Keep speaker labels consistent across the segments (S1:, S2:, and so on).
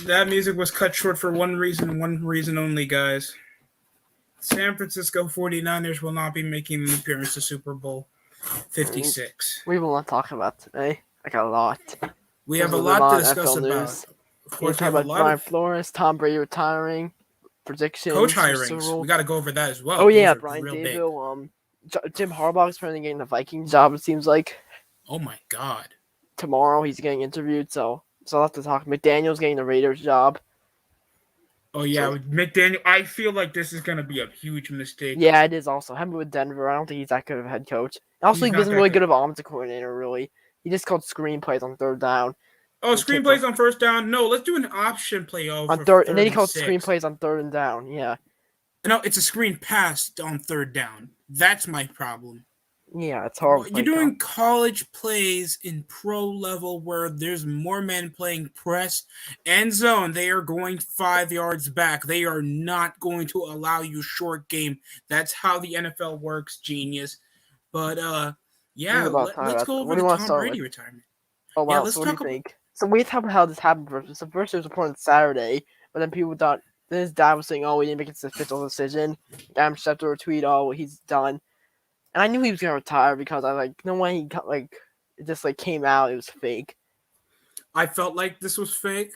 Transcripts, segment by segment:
S1: That music was cut short for one reason only, guys. San Francisco 49ers will not be making an appearance to Super Bowl 56.
S2: We will not talk about today. I got a lot.
S1: We
S2: There's
S1: have a
S2: a
S1: lot to
S2: lot of
S1: discuss
S2: NFL
S1: about.
S2: news.
S1: Of
S2: We
S1: course, we
S2: talk
S1: have a
S2: about
S1: lot
S2: Brian
S1: of
S2: Flores, Tom Brady retiring, predictions,
S1: coach hirings. We got to go over that as well.
S2: Oh yeah,
S1: Those are
S2: Brian
S1: real
S2: Daboll. Jim Harbaugh's finally getting the Vikings job. It seems like
S1: big. Oh my god.
S2: tomorrow he's getting interviewed. So I'll have to talk. McDaniel's getting the Raiders job.
S1: Oh yeah,
S2: So,
S1: McDaniel. I feel like this is gonna be a huge mistake.
S2: yeah, it is also him with Denver. I don't think he's that good of a head coach. Also,
S1: He's
S2: he
S1: not
S2: wasn't
S1: that
S2: really
S1: good.
S2: good of an offensive coordinator. Really, he just called screenplays on third down.
S1: Oh, screenplays on first down. No, let's do an option play over
S2: on third, and
S1: third
S2: then he
S1: and
S2: called
S1: 6.
S2: screenplays on third and down. Yeah,
S1: No, it's a screen pass on third down. That's my problem.
S2: yeah, it's horrible.
S1: You're doing college plays in pro level where there's more men playing press and zone. They are going 5 yards back. They are not going to allow you short game. That's how the NFL works, genius. But yeah, let's go over
S2: what do
S1: the
S2: you want to
S1: Tom
S2: start
S1: Brady
S2: with?
S1: retirement.
S2: Oh wow,
S1: Yeah, let's
S2: so what do you
S1: talk about.
S2: think? So we talked about how this happened first. So first it was reported Saturday, but then people thought then his dad was saying, "Oh, we didn't make it an official decision." Adam Schefter tweet, "Oh, he's done," and I knew he was gonna retire because I like no way he got like it just like came out it was fake.
S1: I felt like this was fake.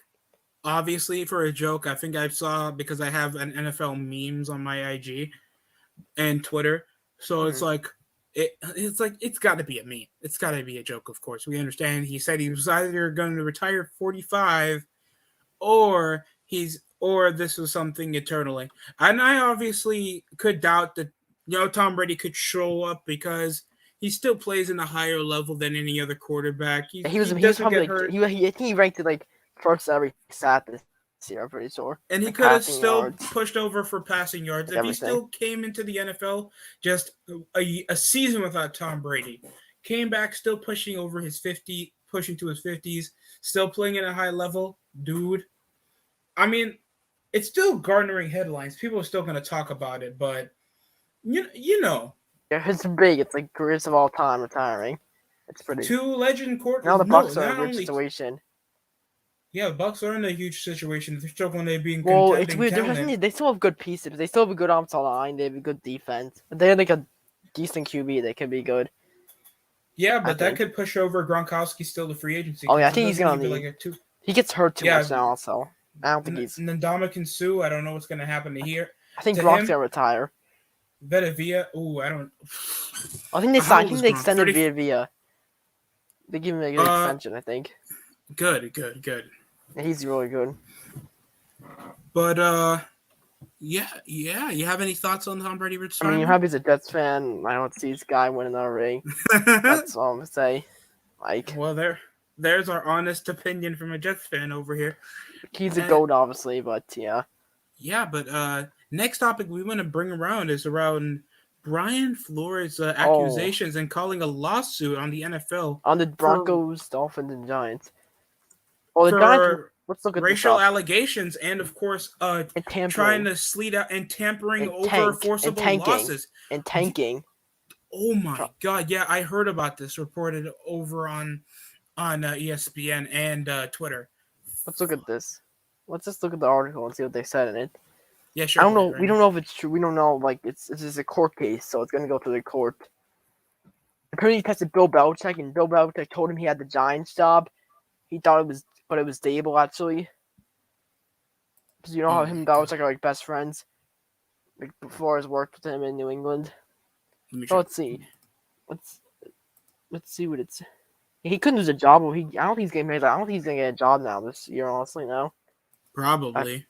S1: Obviously, for a joke. I think I saw because I have an NFL memes on my IG and Twitter. So it's like it's got to be a meme. It's got to be a joke. Of course, we understand. He said he was either going to retire 45, or this was something eternally. And I obviously could doubt that Tom Brady could show up because he still plays in a higher level than any other quarterback.
S2: He was
S1: doesn't
S2: probably
S1: get hurt.
S2: he ranked it like first every stat this year. I'm pretty sure.
S1: And he
S2: like,
S1: could have
S2: passing
S1: still
S2: yards,
S1: pushed over for passing yards
S2: like
S1: if he
S2: everything.
S1: still came into the NFL just a season without Tom Brady. Came back still pushing over his 50, pushing to his 50s, still playing at a high level. Dude, I mean, it's still garnering headlines. People are still going to talk about it, but you know.
S2: Yeah, it's big. It's like greatest of all time retiring. It's pretty.
S1: Two legend quarterbacks.
S2: Now the Bucks are in a weird situation.
S1: Yeah, the Bucks are in a huge situation. They're struggling to be in
S2: Well, it's weird. They still have good pieces. They still have a good offensive line. They have a good defense. But they have like a decent QB. They could be good.
S1: Yeah, but that could push over Gronkowski still to free agency.
S2: Oh yeah, I think he's gonna need. He gets hurt too much now. Also, I don't think he's.
S1: And then Ndamukong Suh, I don't know what's gonna happen to here.
S2: I think Gronk's gonna retire.
S1: Vita, I don't.
S2: I think they signed. I think they extended Vita. They give him a good extension. I think.
S1: Good.
S2: Yeah, he's really good.
S1: But yeah. You have any thoughts on Tom Brady retirement?
S2: I mean, you're happy as a Jets fan. I don't see this guy win another ring. That's all I'm gonna say. Like,
S1: well, there's our honest opinion from a Jets fan over here.
S2: He's a GOAT, obviously, but yeah.
S1: Yeah, but next topic we want to bring around is around Brian Flores' accusations and calling a lawsuit on the NFL
S2: on the Broncos, Dolphins, and Giants. Well, the
S1: Giants.
S2: Let's look at
S1: racial allegations and, of course, trying to sleet out and tampering over forcible losses
S2: and tanking.
S1: Oh my God! Yeah, I heard about this reported over on ESPN and Twitter.
S2: Let's look at this. Let's just look at the article and see what they said in it.
S1: Yeah, sure.
S2: I don't know. We don't know if it's true. We don't know. Like, it's just a court case, so it's gonna go through the court. Apparently, he tested Bill Belichick, and Bill Belichick told him he had the Giants job. He thought it was, but it was Dable actually. Because you know how him and Belichick are like best friends. Like Flores worked with him in New England. So let's see. Let's see what it's. He couldn't lose a job. I don't think he's getting paid. I don't think he's gonna get a job now this year. Honestly, no.
S1: Probably.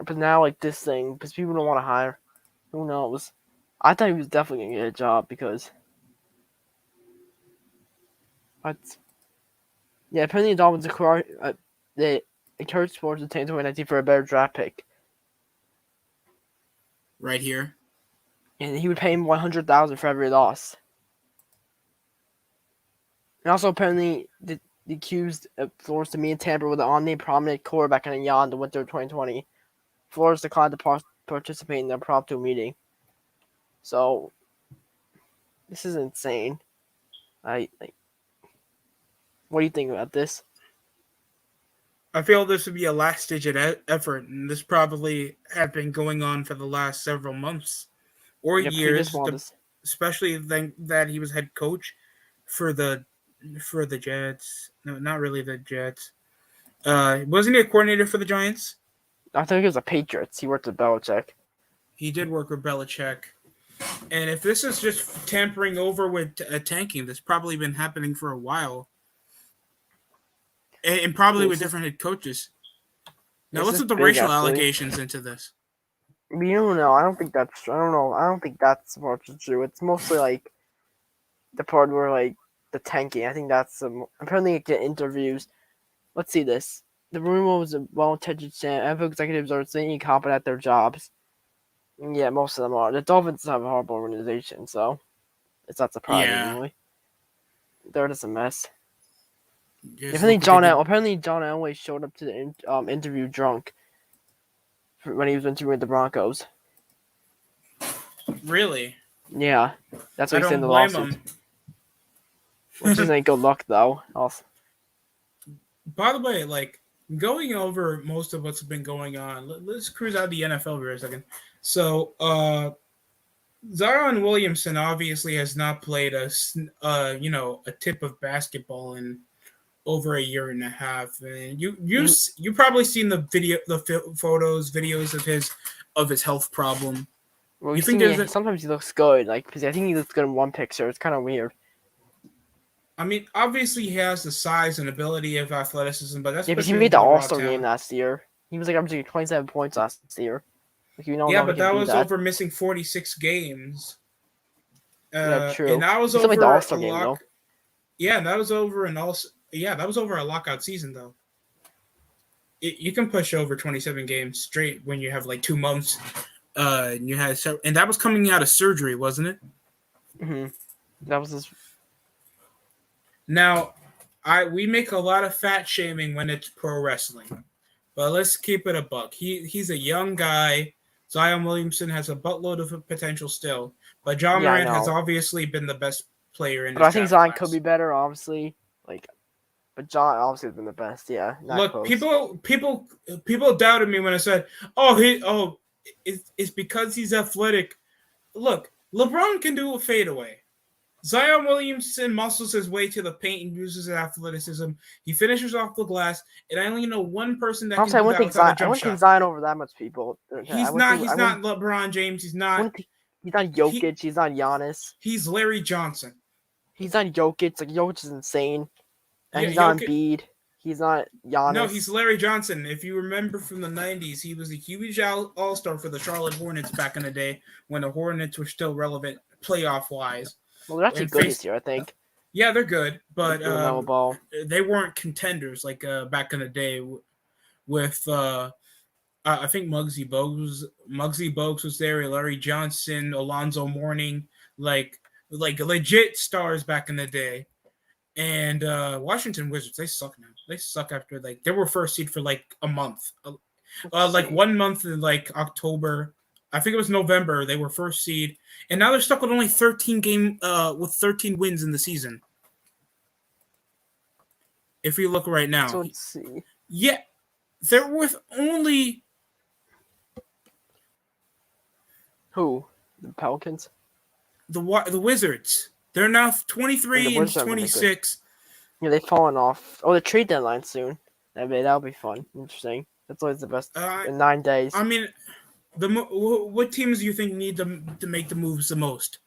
S2: But now, like this thing, because people don't want to hire. Who knows? I thought he was definitely gonna get a job because. But. Yeah, apparently the Dolphins they encouraged sports to take 2019 for a better draft pick.
S1: Right here.
S2: And he would pay him $100,000 for every loss. And also, apparently, the accused Flores to meet and tamper with an unnamed prominent quarterback in the winter of 2020. Flores declined to participate in the impromptu meeting. So, this is insane. What do you think about this?
S1: I feel this would be a last-ditch effort, and this probably had been going on for the last several months or
S2: Yeah, previous
S1: years,
S2: ones.
S1: especially then that he was head coach for the Jets. No, not really the Jets. Wasn't he a coordinator for the Giants?
S2: I think he was a Patriots. He worked with Belichick.
S1: He did work with Belichick. And if this is just tampering over with tanking, that's probably been happening for a while, and probably with different head coaches. Now,
S2: It's
S1: what's
S2: just
S1: with the
S2: big,
S1: racial
S2: actually.
S1: allegations into this?
S2: You don't know. I don't think that's. I don't know. I don't think that's much true. It's mostly like the part where like the tanking. I think that's apparently you get interviews. Let's see this. The rumor was a well-intentioned NFL executives are saying incompetent at their jobs. Yeah, most of them are. The Dolphins have a horrible organization, so it's not surprising,
S1: Yeah,
S2: really. They're just a mess.
S1: just look what they did.
S2: Apparently John Elway showed up to the interview drunk when he was interviewing the Broncos.
S1: Really,
S2: Yeah, that's
S1: I
S2: what he said in
S1: don't
S2: the
S1: blame
S2: lawsuit.
S1: them.
S2: Which isn't good luck, though. Also,
S1: By the way, like going over most of what's been going on, let's cruise out the NFL for a second. So, Zion Williamson obviously has not played a tip of basketball in over a year and a half, and you probably seen the videos of his health problem.
S2: well,
S1: You
S2: we
S1: think
S2: see,
S1: there's
S2: sometimes he looks good. Like, because I think he looks good in one picture. It's kind of weird.
S1: I mean, obviously he has the size and ability of athleticism, but that's
S2: Yeah, because he
S1: pushing
S2: made
S1: him to
S2: the
S1: the
S2: All
S1: raw
S2: Star game
S1: talent.
S2: last year. He was like averaging 27 points last year. Like, you don't
S1: Yeah,
S2: know he
S1: but
S2: can
S1: that
S2: do
S1: was
S2: that.
S1: over missing 46 games.
S2: Yeah,
S1: And
S2: true.
S1: that was
S2: He still made the
S1: over
S2: All
S1: a
S2: Star game
S1: lock.
S2: though.
S1: Yeah, that was over an also. Yeah, that was over a lockout season though. You can push over 27 games straight when you have like 2 months. And you had and that was coming out of surgery, wasn't it?
S2: That was his.
S1: Now, we make a lot of fat shaming when it's pro wrestling, but let's keep it a buck. He's a young guy. Zion Williamson has a buttload of potential still, but John
S2: Yeah, I
S1: Morant has
S2: know.
S1: obviously been the best player in
S2: But
S1: this
S2: I think
S1: draft
S2: Zion could
S1: class.
S2: be better, obviously. Like, but John obviously has been the best. Yeah, not
S1: Look,
S2: close.
S1: people doubted me when I said, it's because he's athletic. Look, LeBron can do a fadeaway. Zion Williamson muscles his way to the paint and uses his athleticism. He finishes off the glass, and I only know one person that can
S2: Honestly,
S1: do that without a
S2: I
S1: jump
S2: wouldn't take
S1: shot.
S2: Zion over that much people. I
S1: He's
S2: wouldn't
S1: not.
S2: think.
S1: He's not LeBron James.
S2: He's not
S1: He.
S2: Jokic. He's not Giannis.
S1: He's Larry Johnson.
S2: He's not Jokic. Like Jokic is insane, and
S1: Yeah,
S2: he's not
S1: Jokic.
S2: Embiid. He's not
S1: No, he's
S2: Giannis.
S1: Larry Johnson. If you remember from the '90s, he was a huge all-star for the Charlotte Hornets back in the day when the Hornets were still relevant playoff-wise.
S2: Well, they're actually
S1: And
S2: good this
S1: faced,
S2: year, I think.
S1: yeah, they're good, but
S2: With LaMelo Ball.
S1: they weren't contenders like back in the day with I think Muggsy Bogues was there, Larry Johnson, Alonzo Mourning, like legit stars back in the day. And Washington Wizards, they suck now. They suck after they were first seed for like a month, like 1 month in like October. I think it was November. They were first seed, and now they're stuck with only 13 wins in the season. If you look right now,
S2: So let's see.
S1: yeah, they're with only
S2: Who? The Pelicans?
S1: the Wizards. They're now
S2: And the
S1: 23 and
S2: Wizards haven't been that good.
S1: 26.
S2: Yeah, they've fallen off. Oh, the trade deadline soon. That'll be fun. Interesting. That's always the best in 9 days.
S1: I mean, what teams do you think need to make the moves the most?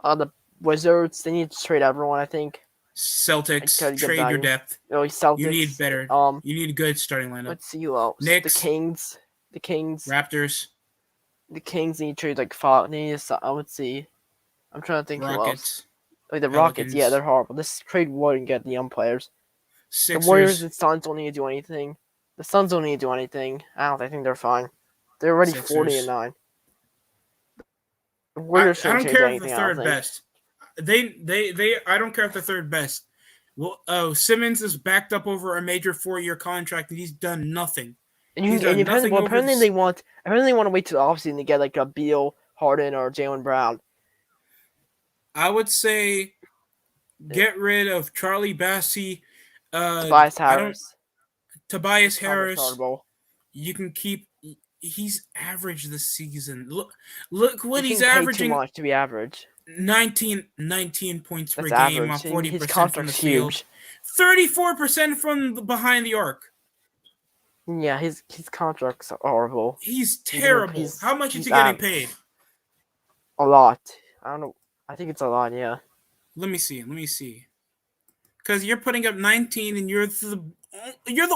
S2: The Wizards, they need to trade everyone, I think.
S1: Celtics, trade your depth.
S2: Oh, Celtics.
S1: You need better. You need a good starting lineup.
S2: Let's see who else.
S1: Knicks.
S2: The Kings.
S1: Raptors.
S2: The Kings need to trade like five. I would see. I'm trying to think who else. Like the Rockets, yeah, they're horrible. This trade wouldn't get the young players.
S1: Sixers.
S2: The Warriors and Suns don't need to do anything. The Suns don't need to do anything. I think they're fine. They're already 40-9. The Warriors shouldn't change anything.
S1: I don't care if they're third best. I don't care if they're third best. Well, Simmons is backed up over a major 4-year contract, and he's done nothing.
S2: Apparently they want to wait till the offseason to get like a Beal, Harden, or Jaylen Brown.
S1: I would say get rid of Charlie Bassey,
S2: Tobias Harris.
S1: Tobias
S2: Kind of
S1: Harris,
S2: startable.
S1: you can keep. He's average this season. Look what
S2: He's
S1: he's
S2: getting paid too
S1: averaging.
S2: much to be average.
S1: 19 points per
S2: That's
S1: game
S2: average.
S1: on 40%
S2: His
S1: from the
S2: contract's
S1: field.
S2: huge.
S1: 34% from behind the arc.
S2: Yeah, his contract's horrible.
S1: He's terrible. How much is he getting paid?
S2: A lot. I don't know. I think it's a lot, yeah.
S1: Let me see. Because you're putting up 19 and you're the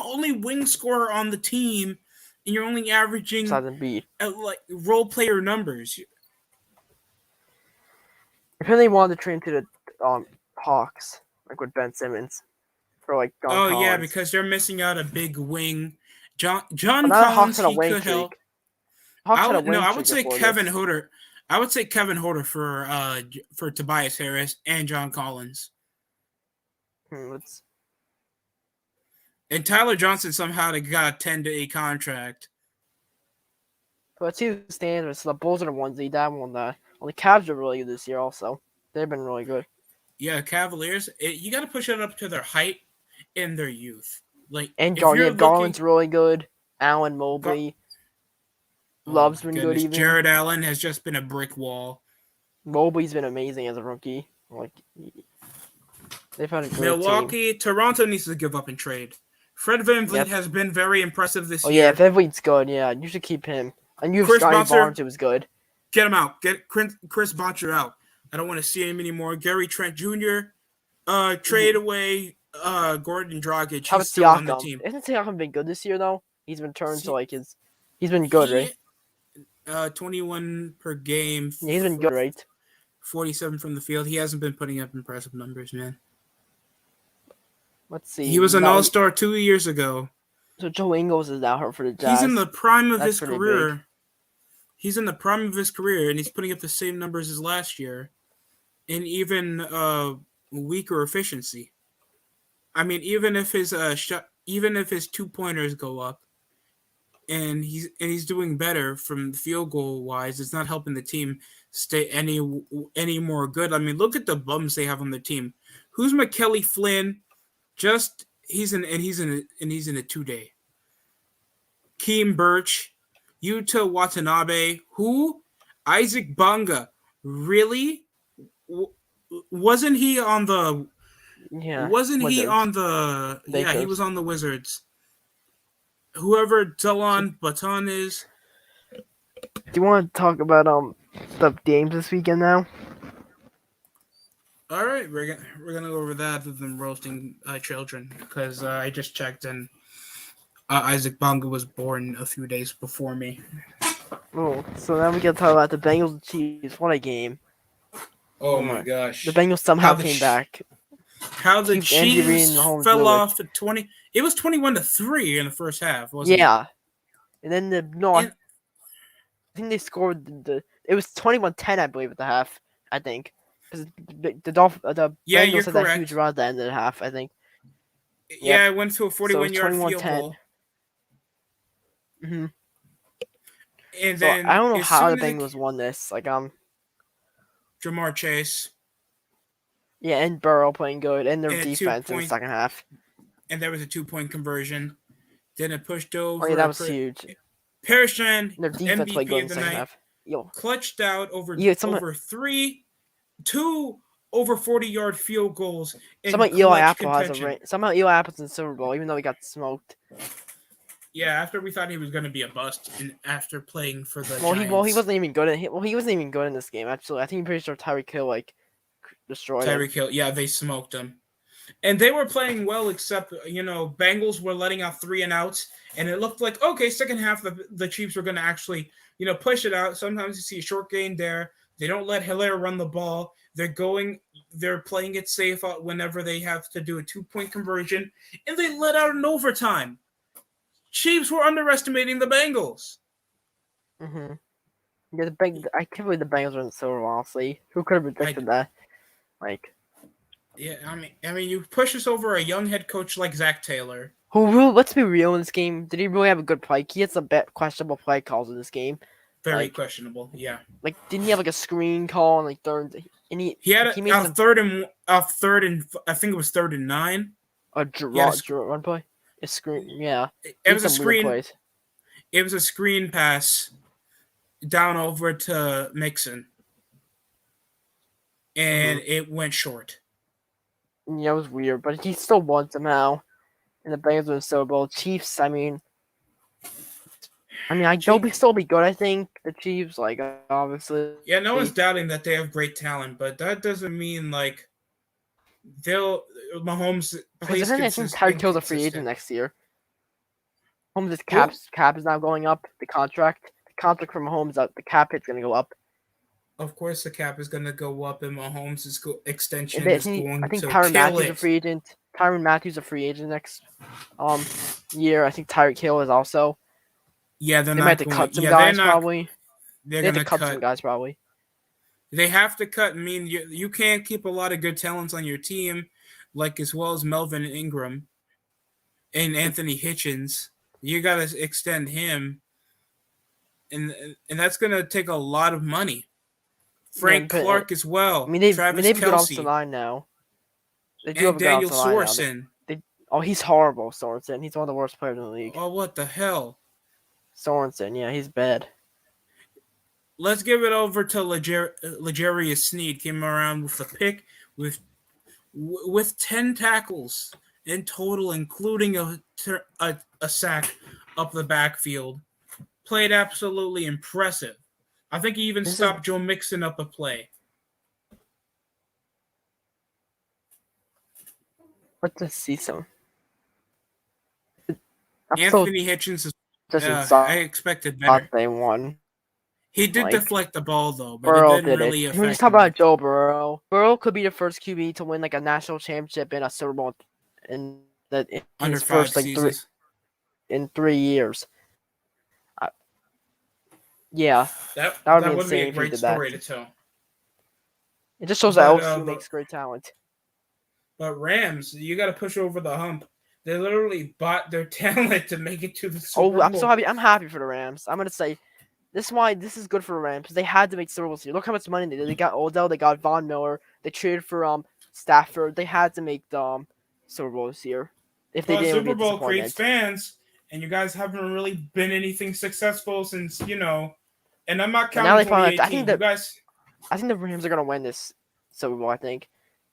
S1: only wing scorer on the team and you're only averaging like role player numbers.
S2: If they wanted to train to the Hawks, like with Ben Simmons, for like John Collins.
S1: Yeah, because they're missing out a big wing. John
S2: Collins,
S1: he could help. I would say Kevin Huerter. I would say Kevin Huerter for Tobias Harris and John Collins. And Tyler Johnson somehow got a 10-8 contract.
S2: But it's two standards. So the Bulls are the ones that won that. Well, the Cavs are really good this year also. They've been really good.
S1: Yeah, Cavaliers. You got to push it up to their height and their youth.
S2: Garland's really good. Allen Mobley. Love's been good even.
S1: Jared Allen has just been a brick wall.
S2: Mobley's been amazing as a rookie. They've had a great
S1: Milwaukee,
S2: team.
S1: Toronto needs to give up and trade. Fred VanVleet has been very impressive this year.
S2: Yeah, VanVleet's good. Yeah, you should keep him. And you have Scotty Barnes, who was good.
S1: Get him out. Get Chris Bottcher out. I don't want to see him anymore. Gary Trent Jr. Trade away Gordon Dragic. He's still on the team.
S2: Isn't Siakam been good this year though? He's been turned to he's been good, right?
S1: 21 per game.
S2: Yeah, he's been good, right?
S1: 47 from the field. He hasn't been putting up impressive numbers, man.
S2: Let's see.
S1: He was an all-star 2 years ago.
S2: So Joe Ingles is now hurt for the Jazz.
S1: He's in the prime of his career. Big. He's in the prime of his career, and he's putting up the same numbers as last year, and even weaker efficiency. I mean, even if his 2-pointers go up, and he's doing better from field goal wise, it's not helping the team stay any more good. I mean, look at the bums they have on the team. Who's McKelly Flynn? He's in a 2-day. Keem Birch, Yuta Watanabe, who? Isaac Bonga. Really? Wasn't he on the? Yeah. Wasn't Wizards. He on the? Lakers. Yeah, he was on the Wizards. Whoever Delon Baton is.
S2: Do you want to talk about the games this weekend now?
S1: All right, we're gonna go over that other than roasting children because I just checked and Isaac Bonga was born a few days before me.
S2: Oh, so now we can talk about the Bengals and Chiefs. What a game!
S1: Oh my gosh!
S2: The Bengals somehow came back.
S1: How the Chiefs fell off at 20. It was 21-3 in the first half, wasn't it?
S2: Yeah, and then I think they scored it was 21-10, I believe, at the half. I think. Because the Bengals had that huge run at the end of the half, I think.
S1: Yeah, it went to a 41-yard field goal.
S2: Mm-hmm.
S1: And then
S2: I don't know how the Bengals won this.
S1: Jamar Chase.
S2: Yeah, and Burrow playing good, and their defense in the second half.
S1: And there was a 2-point conversion. Then it pushed over.
S2: Oh yeah, that was huge.
S1: Parrish-Strand,
S2: their defense played good in the second half.
S1: Clutched out over 2 over 40-yard field goals.
S2: Somehow Eli Apple's in the Super Bowl, even though he got smoked.
S1: Yeah, after we thought he was going to be a bust, and after playing for the
S2: Giants. He wasn't even good. He wasn't even good in this game. Actually, I think I'm pretty sure Tyreek Hill destroyed him.
S1: Tyreek Hill, yeah, they smoked him, and they were playing well. Except Bengals were letting out 3-and-outs, and it looked like second half the Chiefs were going to actually push it out. Sometimes you see a short gain there. They don't let Hilaire run the ball. They're playing it safe whenever they have to do a 2-point conversion, and they let out an overtime. Chiefs were underestimating the Bengals.
S2: Mm-hmm. Yeah, I can't believe the Bengals were in the Super Bowl, honestly. Who could have predicted that?
S1: Yeah, I mean, you push us over a young head coach like Zach Taylor.
S2: Let's be real in this game. Did he really have a good play? He had some questionable play calls in this game.
S1: Very questionable, yeah.
S2: Didn't he have a screen call on third? And he
S1: had a third and I think it was 3rd and 9.
S2: A run play. A screen, yeah.
S1: It was a
S2: Some weird
S1: screen.
S2: plays.
S1: It was a screen pass down over to Mixon, and it went short.
S2: Yeah, it was weird, but he still won somehow. And the Bengals win the Super Bowl. Chiefs, I mean, they'll still be good. I think the Chiefs, like obviously.
S1: Yeah, no one's doubting that they have great talent, but that doesn't mean like Mahomes plays
S2: I think Tyreek Hill's a free agent next year. Mahomes' cap is now going up. The contract for Mahomes, the cap hit's gonna go up.
S1: Of course, the cap is gonna go up, and Mahomes' extension
S2: I
S1: is going
S2: think
S1: to
S2: Tyrann
S1: kill
S2: Matthews
S1: it.
S2: a free agent. Tyrann Matthews a free agent next year. I think Tyreek Hill is also.
S1: Yeah,
S2: they might have to cut some guys probably.
S1: They're
S2: They have
S1: gonna
S2: to cut some guys probably.
S1: They have to cut. I mean, you can't keep a lot of good talents on your team, like as well as Melvin Ingram and Anthony Hitchens. You gotta extend him, and that's gonna take a lot of money. Frank Clark as well.
S2: I mean, they've
S1: Travis
S2: a good
S1: Kelce
S2: offensive line now. They do
S1: and
S2: have a good
S1: Daniel
S2: offensive line
S1: Sorensen.
S2: now. He's horrible, Sorensen. He's one of the worst players in the league.
S1: Oh, what the hell?
S2: Sorensen, yeah, he's bad.
S1: Let's give it over to L'Jarius Sneed. Came around with a pick with 10 tackles in total, including a sack up the backfield. Played absolutely impressive. I think he even stopped Joe Mixon up a play.
S2: Let's see some.
S1: Anthony Hitchens I expected better.
S2: They won.
S1: He did deflect the ball though, but
S2: Burrow
S1: it didn't really affect him.
S2: We just talk about Joe Burrow. Burrow could be the first QB to win like a national championship in a Super Bowl in his first seasons. In 3 years. Yeah,
S1: that would be a great story to tell.
S2: It just shows that LSU makes great talent.
S1: But Rams, you got to push over the hump. They literally bought their talent to make it to the Super Bowl.
S2: I'm so happy. I'm happy for the Rams. I'm gonna say this is why this is good for the Rams because they had to make Super Bowl. Look how much money they did. They got Odell. They got Von Miller. They traded for Stafford. They had to make the Super Bowl this year. If they didn't,
S1: Super Bowl creates fans, and you guys haven't really been anything successful since And I'm not counting 2018.
S2: I think the Rams are gonna win this Super Bowl. I think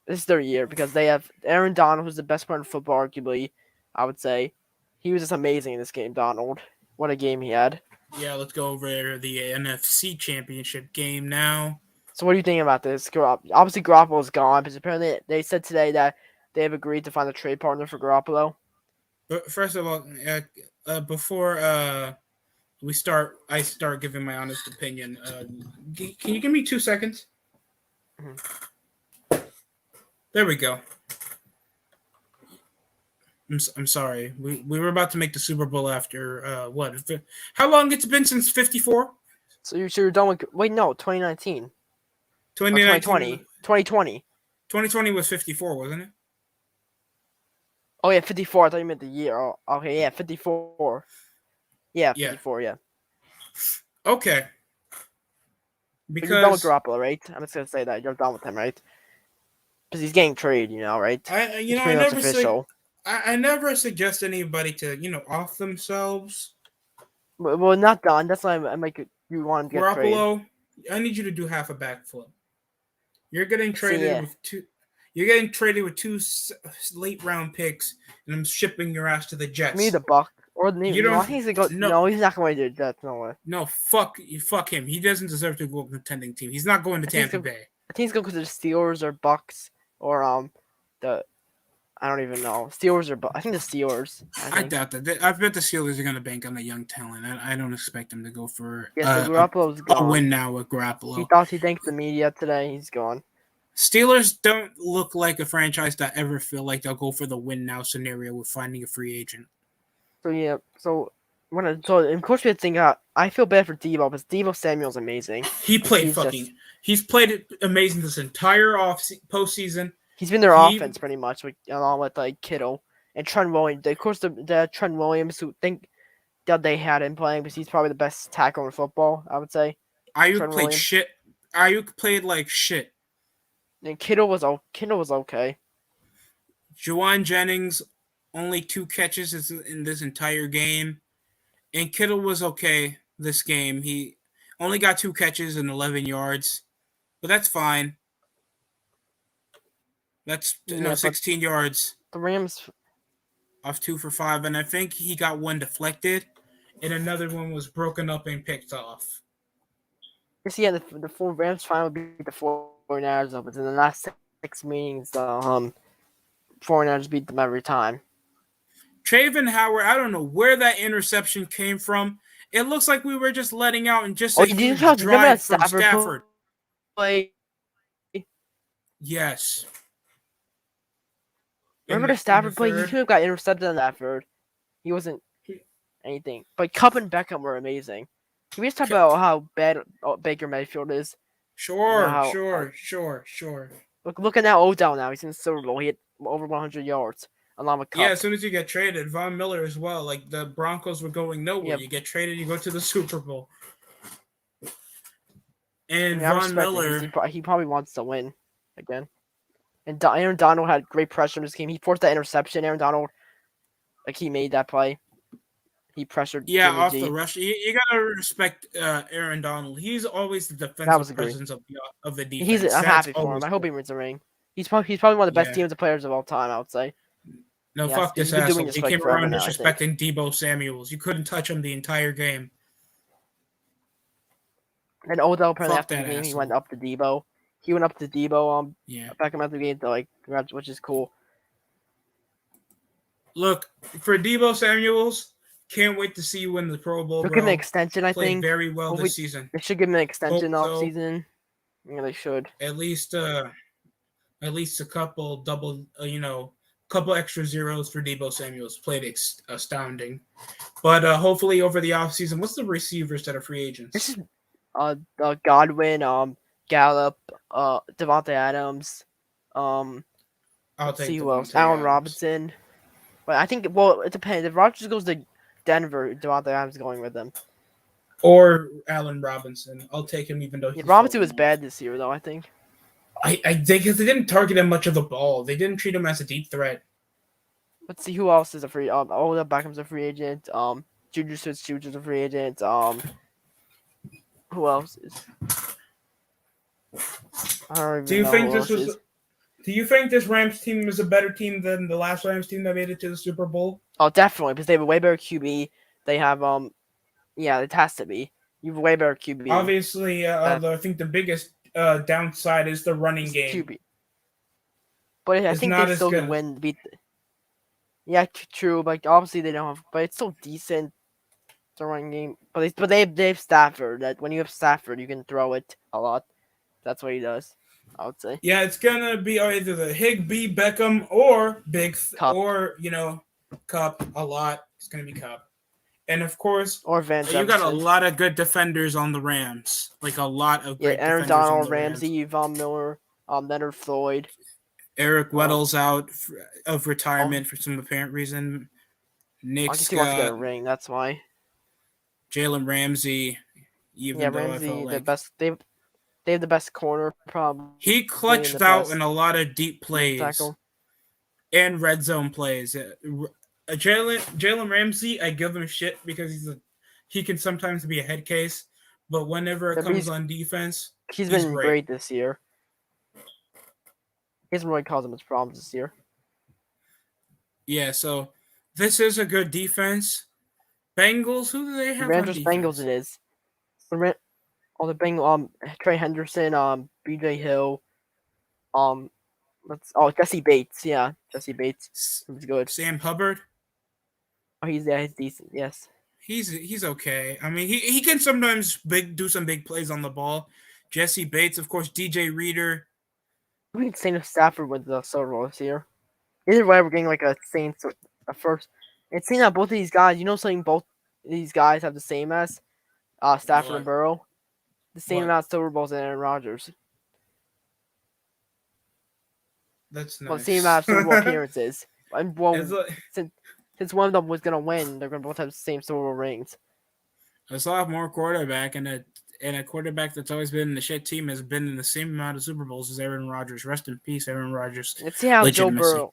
S2: this is their year because they have Aaron Donald, who's the best player in football, arguably. I would say he was just amazing in this game. Donald, what a game he had.
S1: Yeah, let's go over the NFC Championship game now.
S2: So what do you think about this? Obviously, Garoppolo's gone, but apparently they said today that they have agreed to find a trade partner for Garoppolo.
S1: But first of all, before I start giving my honest opinion, can you give me 2 seconds? Mm-hmm. There we go. I'm sorry. We were about to make the Super Bowl after what? How long it's been since 54?
S2: So you're done with? Wait, no, 2019.
S1: 2020.
S2: 2020.
S1: 2020 was 54, wasn't it?
S2: Oh yeah, 54. I thought you meant the year. Oh, okay, yeah, 54. Yeah, 54. Yeah.
S1: Okay. Because
S2: you're done with Garoppolo, right? I'm just gonna say that you're done with him, right? Because he's getting traded, right?
S1: I never suggest anybody to, off themselves.
S2: Well, not done. That's why I'm like, you want to get
S1: Garoppolo,
S2: traded.
S1: I need you to do half a backflip. You're getting traded with two. You're getting traded with 2 late round picks, and I'm shipping your ass to the Jets.
S2: Me the Buck or the you don't. I think he's gonna go. No, he's not going to the Jets. No way.
S1: No, fuck him. He doesn't deserve to go to a contending team. He's not going to Tampa Bay.
S2: I think he's going to the Steelers or Bucks or I don't even know. Steelers or I think the Steelers.
S1: I doubt that. I bet the Steelers are going to bank on the young talent. I don't expect them to go for
S2: Garoppolo's gone.
S1: A win now with Garoppolo.
S2: He thanked the media today. He's gone.
S1: Steelers don't look like a franchise that ever feel like they'll go for the win now scenario with finding a free agent.
S2: So yeah, of course we had to think I feel bad for Deebo because Deebo Samuel's amazing.
S1: He's played amazing this entire postseason.
S2: He's been their offense pretty much, along with like Kittle and Trent Williams. Of course, the Trent Williams who think that they had him playing because he's probably the best tackle in football. I would say.
S1: Ayuk played shit. Ayuk played like shit.
S2: And Kittle was okay.
S1: Juwan Jennings only 2 catches in this entire game. And Kittle was okay this game. He only got 2 catches and 11 yards. But that's fine. That's 16 yards.
S2: The Rams
S1: Off 2 for 5. And I think he got one deflected. And another one was broken up and picked off.
S2: Yeah, the 4 Rams finally beat the 49ers up. But in the last 6 meetings, the 49ers beat them every time.
S1: Traven Howard, I don't know where that interception came from. It looks like we were just letting out and just a huge drive from Stafford.
S2: Play?
S1: Yes.
S2: Remember the Stafford play? He could have got intercepted on that third. He wasn't anything. But Kupp and Beckham were amazing. Can we just talk about how bad Baker Mayfield is?
S1: Sure.
S2: Look at that Odell now. He's in the Super Bowl. He hit over 100 yards. Along with Kupp.
S1: Yeah, as soon as you get traded, Von Miller as well. Like the Broncos were going nowhere. Yep. You get traded, you go to the Super Bowl. And Von Miller,
S2: he probably wants to win again. And Aaron Donald had great pressure in this game. He forced that interception. Aaron Donald, he made that play. He pressured.
S1: Yeah, Jimmy off G. The rush. You gotta respect Aaron Donald. He's always the defensive presence of the defense.
S2: I'm happy for him. I hope he wins the ring. He's probably one of the best teams players of all time. I would say.
S1: No, fuck this asshole. He came around disrespecting Deebo Samuels. You couldn't touch him the entire game.
S2: And Odell apparently after the game, he went up to Deebo. He went up to Deebo. Back him after the game to which is cool.
S1: Look, for Deebo Samuels, can't wait to see you win the Pro Bowl.
S2: They'll give him an extension. I think
S1: very well this season.
S2: They should give him an extension off season. Yeah, they should.
S1: At least a couple double. Couple extra zeros for Deebo Samuels. Played astounding. But hopefully over the offseason, what's the receivers that are free agents?
S2: This is Godwin, Gallup, Devontae Adams.
S1: I'll take
S2: see who else. Allen Robinson. But I think it depends. If Rodgers goes to Denver, Devontae Adams is going with them.
S1: Or Allen Robinson. I'll take him even though
S2: Robinson was bad this year though, I think.
S1: Because they didn't target him much of the ball. They didn't treat him as a deep threat.
S2: Let's see who else is a free. Odell Beckham's a free agent. Juju Smith-Schuster's a free agent. Who else is? I don't even know.
S1: Do you think this Rams team is a better team than the last Rams team that made it to the Super Bowl?
S2: Oh, definitely, because they have a way better QB. They have it has to be. You have a way better QB.
S1: Obviously, I think the biggest downside is the running game.
S2: QB. But I think they still can win. Yeah, true. But obviously they don't have. But it's still decent. The running game. But they have Stafford. That when you have Stafford, you can throw it a lot. That's what he does. I would say.
S1: Yeah, it's gonna be either the Higbee, Beckham, or Kupp. Or Kupp a lot. It's gonna be Kupp. And of course,
S2: or Van
S1: you got a lot of good defenders on the Rams. Like a lot of great
S2: Aaron Donald, Ramsey, Von Miller, Leonard Floyd.
S1: Eric Weddle's out of retirement for some apparent reason. Nick Scott.
S2: Wants to get a ring. That's why.
S1: Jalen Ramsey.
S2: Ramsey, the best. They have the best corner probably.
S1: He clutched out in a lot of deep plays and red zone plays. Jalen Ramsey, I give him shit because he can sometimes be a head case, but whenever it comes on defense,
S2: he's been great this year. He hasn't really caused much problems this year.
S1: Yeah, so this is a good defense. Bengals, who do they have on defense?
S2: Bengals it is. The Bengals, Trey Henderson, BJ Hill, Jesse Bates, Jesse Bates. He's good.
S1: Sam Hubbard.
S2: Oh, he's decent. Yes,
S1: he's okay. I mean, he can sometimes do some big plays on the ball. Jesse Bates, of course, DJ Reader.
S2: We can Saint Stafford with the Super Bowl this year. Either way, we're getting like a Saints first. It's seen that both of these guys. Something both these guys have the same as Stafford and Burrow. The same amount of Super Bowls as Aaron Rodgers.
S1: That's nice.
S2: Well, the same amount of Super Bowl appearances. And since one of them was gonna win, they're gonna both have the same Super Bowl rings.
S1: A sophomore quarterback and a quarterback that's always been in the shit team has been in the same amount of Super Bowls as Aaron Rodgers. Rest in peace, Aaron Rodgers.
S2: Let's see how Joe Burrow.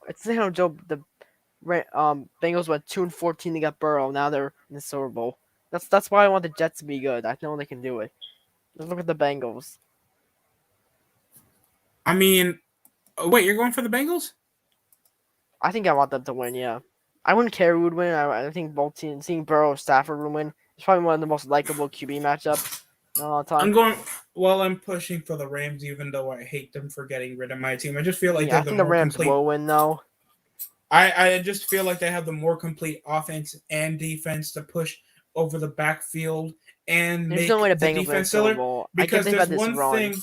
S2: Bengals went 2-14 to get Burrow. Now they're in the Super Bowl. That's why I want the Jets to be good. I know they can do it. Just look at the Bengals.
S1: I mean, wait, you're going for the Bengals?
S2: I think I want them to win. Yeah, I wouldn't care who would win. I think both teams, seeing Burrow or Stafford would win. It's probably one of the most likable QB matchups in a long time.
S1: I'm pushing for the Rams, even though I hate them for getting rid of my team. I just feel like
S2: Yeah, I
S1: they're
S2: think
S1: the
S2: the
S1: more
S2: Rams
S1: complete.
S2: will win though.
S1: I just feel like they have the more complete offense and defense to push over the backfield and
S2: There's
S1: make
S2: no way the
S1: the
S2: Bengals win
S1: defense
S2: Super
S1: killer.
S2: Bowl. I get
S1: Because
S2: they've
S1: there's
S2: had this
S1: one
S2: run.
S1: thing.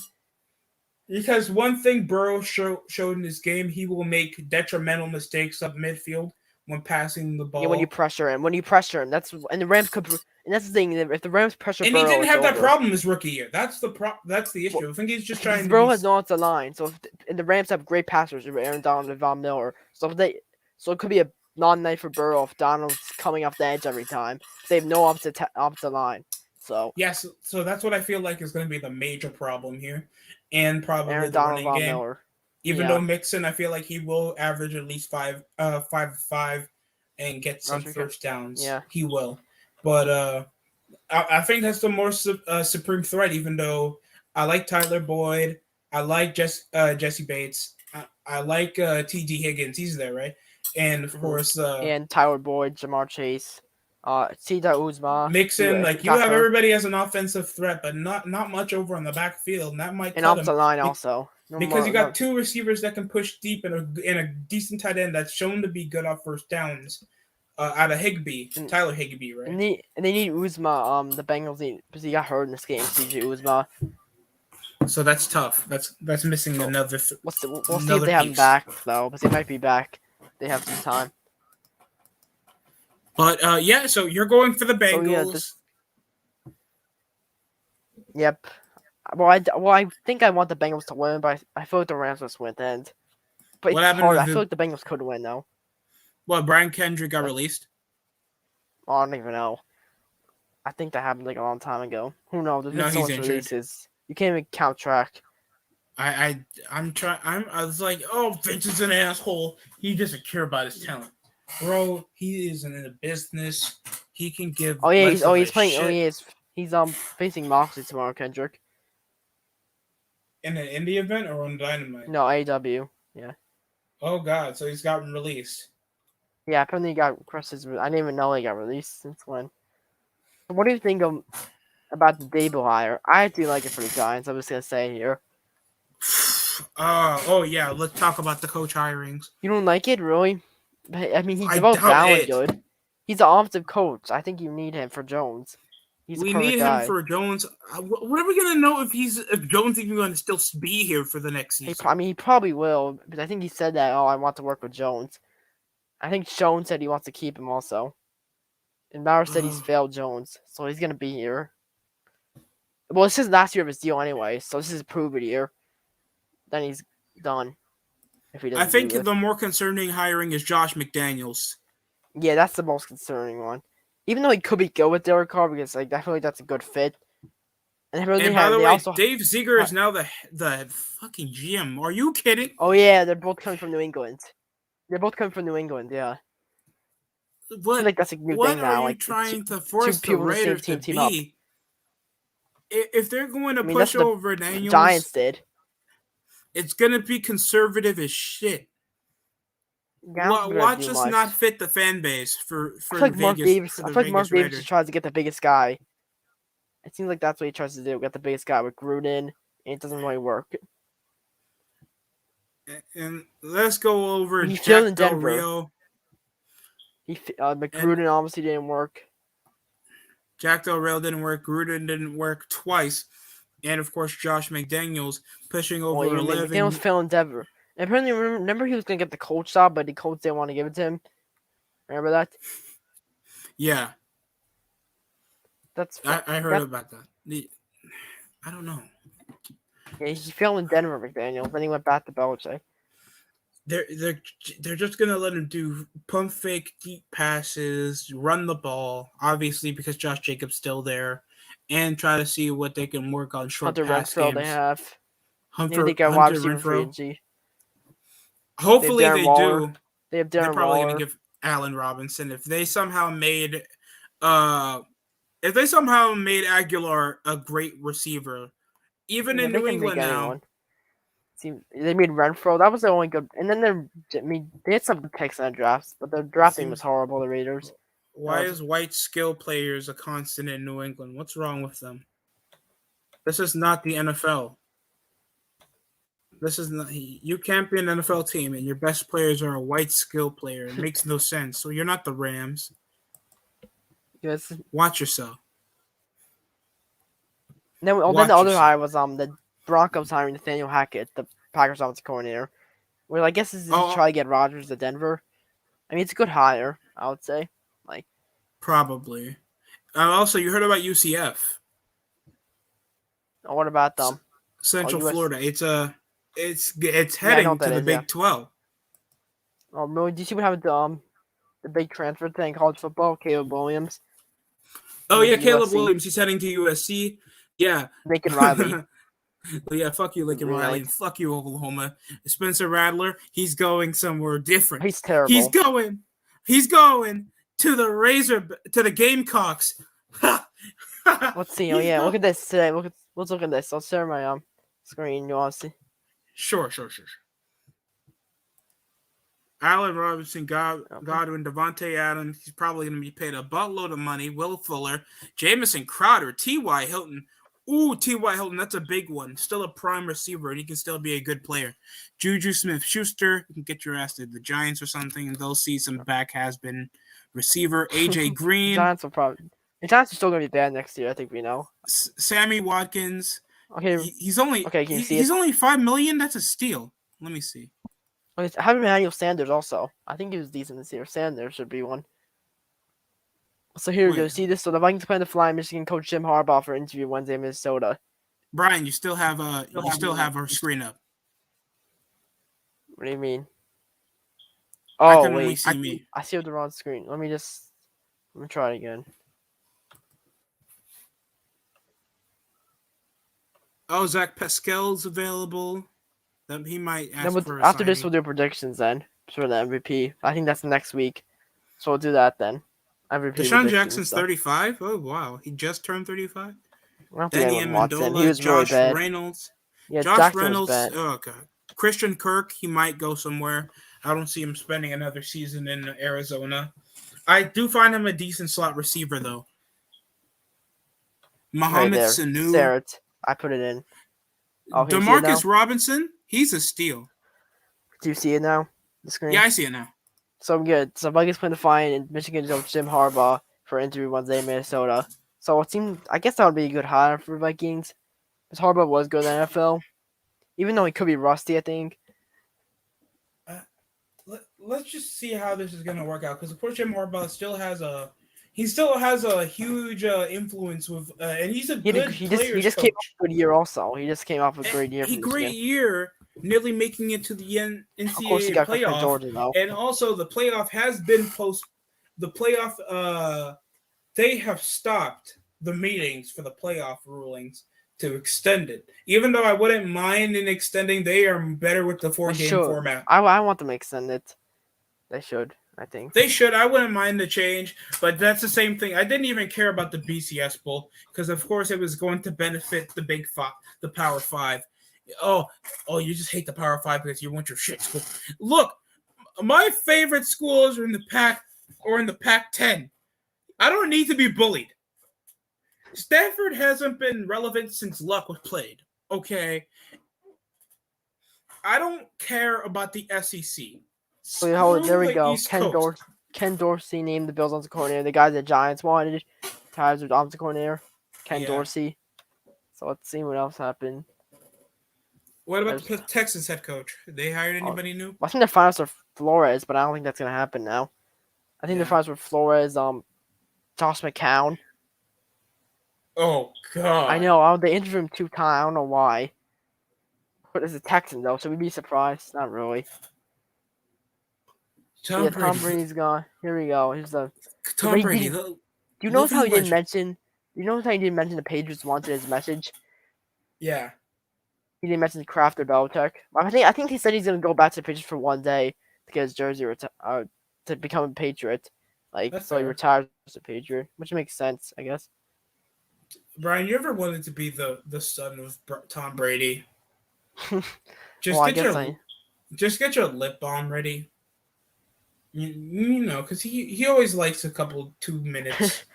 S1: Because one thing Burrow showed in this game, he will make detrimental mistakes up midfield when passing the ball.
S2: Yeah, when you pressure him, that's and the Rams could. And that's the thing. If the Rams pressure
S1: And
S2: Burrow,
S1: he didn't
S2: it's
S1: have that
S2: over.
S1: problem his rookie year. That's the issue.
S2: Well,
S1: I think he's just
S2: because
S1: trying to
S2: Burrow
S1: be.
S2: has no offensive line, so and the Rams have great passers, Aaron Donald and Von Miller. So it could be a non-night for Burrow if Donald's coming off the edge every time. They have no offensive line. So
S1: Yes, so that's what I feel like is going to be the major problem here, and probably
S2: Aaron
S1: the
S2: Donald,
S1: running
S2: Von
S1: game.
S2: Miller.
S1: Even
S2: Yeah.
S1: though Mixon, I feel like he will average at least 5 and get some first downs.
S2: Yeah.
S1: He will, but I think that's the more supreme threat. Even though I like Tyler Boyd, I like Jesse Bates, I like T.D. Higgins. He's there, right? And of course,
S2: and Tyler Boyd, Jamar Chase, Cedar Uzma,
S1: Mixon. Like you have everybody as an offensive threat, but not much over on the backfield, and that might
S2: and
S1: cut
S2: off the line also.
S1: Because you got two receivers that can push deep and a decent tight end that's shown to be good off first downs. Out of Tyler Higbee, right?
S2: And they need Uzma. The Bengals need because he got hurt in this game. CJ Uzma.
S1: So that's tough. That's missing another.
S2: We'll see if they have him back though, but they might be back. They have some time.
S1: But yeah, so you're going for the Bengals.
S2: Yep. Well, I think I want the Bengals to win, but I feel like the Rams will win at the end. But it's hard. I feel like the Bengals could win though.
S1: Well, Brian Kendrick got released.
S2: Well, I don't even know. I think that happened like a long time ago. Who knows? There's been so much releases. You can't even count track.
S1: I'm trying. I was like, oh, Vince is an asshole. He doesn't care about his talent, bro. He isn't in the business. He can give.
S2: Oh yeah, he's playing. Shit. Oh he is. He's facing Moxley tomorrow, Kendrick.
S1: In an indie event or on Dynamite?
S2: No, AEW. Yeah.
S1: Oh god, so he's gotten released.
S2: Yeah, apparently he got crushed. I didn't even know he got released. Since when? What do you think about the Dable hire? I do like it for the Giants. I'm just gonna say here.
S1: Oh yeah, let's talk about the coach hirings.
S2: You don't like it, really? I mean, he's both down good. He's an offensive coach. I think you need him for Jones.
S1: We need him for Jones. What are we gonna know if Jones even going to still be here for the next season?
S2: He probably will, but I think he said that. Oh, I want to work with Jones. I think Jones said he wants to keep him also. And Bauer said he's failed Jones, so he's gonna be here. Well, this is last year of his deal anyway, so this is a prove-it year. Then he's done. If he doesn't.
S1: I think the more concerning hiring is Josh McDaniels.
S2: Yeah, that's the most concerning one. Even though he could be good with Derek Carr because I feel like that's a good fit.
S1: And by the way, Dave Ziegler is now the fucking GM. Are you kidding?
S2: Oh yeah, they're both coming from New England. Yeah.
S1: What?
S2: I feel like that's a new
S1: what
S2: thing now.
S1: Are you
S2: like
S1: trying to force the Raiders to be? If they're going to push over Daniels,
S2: Giants did.
S1: It's gonna be conservative as shit. Watch us not fit the fan base for Vegas.
S2: I feel like Mark Davis tries to get the biggest guy. It seems like that's what he tries to do. Get the biggest guy with Gruden, and it doesn't really work.
S1: And let's go over
S2: Jack Del Rio. Gruden obviously didn't work.
S1: Jack Del Rio didn't work. Gruden didn't work twice. And, of course, Josh McDaniels pushing over 11.
S2: McDaniels fell in Denver. And apparently, remember he was going to get the coach job, but the coach didn't want to give it to him? Remember that?
S1: Yeah. I heard about that. I don't know.
S2: Yeah, he fell in Denver, McDaniels. Then he went back to Belichick.
S1: They're just gonna let him do pump fake deep passes, run the ball, obviously because Josh Jacobs still there, and try to see what they can work on short pass games.
S2: They have.
S1: Hunter
S2: Renfrow.
S1: Hopefully they do.
S2: They have Darren Waller.
S1: Allen Robinson. If they somehow made Aguilar a great receiver, even in
S2: they
S1: New
S2: can make
S1: England now.
S2: anyone. They made Renfro. That was the only good. And then they had some good picks in the drafts, but the drafting was horrible. The Raiders.
S1: Why is white skill players a constant in New England? What's wrong with them? This is not the NFL. This is not. You can't be an NFL team and your best players are a white skill player. It makes no sense. So you're not the Rams.
S2: Yes.
S1: Watch yourself.
S2: Then the other hire was the Broncos hiring Nathaniel Hackett, the Packers offensive coordinator. Well, I guess this is to try to get Rodgers to Denver. I mean, it's a good hire, I would say.
S1: Probably. Also, you heard about UCF.
S2: What about them?
S1: Central Florida. It's heading to the Big 12.
S2: Oh, really? Do you see what happened to the big transfer thing, college football? Caleb Williams.
S1: Oh yeah, Caleb Williams. He's heading to USC. Yeah.
S2: Lincoln Riley.
S1: Yeah, fuck you, Lincoln Riley. And fuck you, Oklahoma. Spencer Rattler. He's going somewhere different.
S2: He's terrible.
S1: He's going to the Gamecocks.
S2: Let's see. Oh yeah, look at this today. Let's look at this. I'll share my screen. You want to see?
S1: Sure. Allen Robinson, Godwin, Devontae Adams. He's probably going to be paid a buttload of money. Will Fuller, Jamison Crowder, T.Y. Hilton. Ooh, T.Y. Hilton, that's a big one. Still a prime receiver, and he can still be a good player. Juju Smith-Schuster, you can get your ass to the Giants or something, and they'll see some back has-been receiver. A.J. Green.
S2: The Giants are still going to be bad next year, I think we know.
S1: Sammy Watkins.
S2: Okay.
S1: He's only $5 million. That's a steal. Let me see.
S2: I have Emmanuel Sanders also. I think he was decent this year. Sanders should be one. So here we go. See this? So the Vikings plan to fly Michigan coach Jim Harbaugh for an interview Wednesday in Minnesota.
S1: Brian, you still have our screen up.
S2: What do you mean? Oh wait,
S1: I
S2: see the wrong screen. Let me try it again.
S1: Oh, Zach Pascal's available. That he might ask for.
S2: After this, we'll do predictions then for the MVP. I think that's next week, so we'll do that then.
S1: Deshaun Jackson's 35. Oh wow, he just turned 35.
S2: Danny Amendola, he was Josh really bad.
S1: Reynolds.
S2: Yeah,
S1: Josh
S2: Jackson
S1: Reynolds.
S2: Was bad.
S1: Oh god, Christian Kirk. He might go somewhere. I don't see him spending another season in Arizona. I do find him a decent slot receiver though. Mohamed Sanu.
S2: Sarah, I put it in.
S1: Oh, DeMarcus Robinson. He's a steal.
S2: Do you see it now? The screen?
S1: Yeah, I see it now.
S2: So good. So Vikings plan to find Michigan coach Jim Harbaugh for an interview Wednesday in Minnesota. So it seemed, I guess that would be a good hire for Vikings. Because Harbaugh was good in the NFL. Even though he could be rusty, I think.
S1: Let's just see how this is going to work out. Because of course Jim Harbaugh still has a huge influence with, and he's a good player.
S2: He just came off a good year also. He just came off a great year.
S1: Great year. Nearly making it to the NCAA playoff,
S2: Georgia,
S1: and also the playoff has been the playoff. They have stopped the meetings for the playoff rulings to extend it. Even though I wouldn't mind in extending, they are better with the 4-game format.
S2: I want them to extend it. They should. I think
S1: they should. I wouldn't mind the change, but that's the same thing. I didn't even care about the BCS Bowl because, of course, it was going to benefit the Big Five, the Power Five. Oh, you just hate the Power Five because you want your shit school. Look, my favorite schools are in the Pac-10. I don't need to be bullied. Stanford hasn't been relevant since Luck was played. Okay, I don't care about the SEC.
S2: So there we go. Ken Dorsey named the Bills offensive coordinator. The guy the Giants wanted, Tyler's offensive coordinator, Ken Dorsey. So let's see what else happened.
S1: What about the Texans head coach? They hired anybody new?
S2: I think the finals are Flores, but I don't think that's gonna happen now. I think the finals were Flores, Josh McCown.
S1: Oh god!
S2: I know. They interviewed him 2 times. I don't know why. But it's a Texan though, so we'd be surprised. Not really. Tom Brady's gone. Here we go. Here's the
S1: Tom Brady.
S2: Do you notice how he didn't mention? Do you notice how he didn't mention the Patriots wanted his message?
S1: Yeah.
S2: He didn't mention Kraft or Belichick. I think he said he's gonna go back to the Patriots for one day to get his jersey to become a Patriot. Like,
S1: That's
S2: so he
S1: fair.
S2: retires as a Patriot, which makes sense, I guess.
S1: Brian, you ever wanted to be the son of Tom Brady? Just
S2: Well, I
S1: get
S2: guess
S1: your just get your lip balm ready. You know, because he always likes a couple 2 minutes.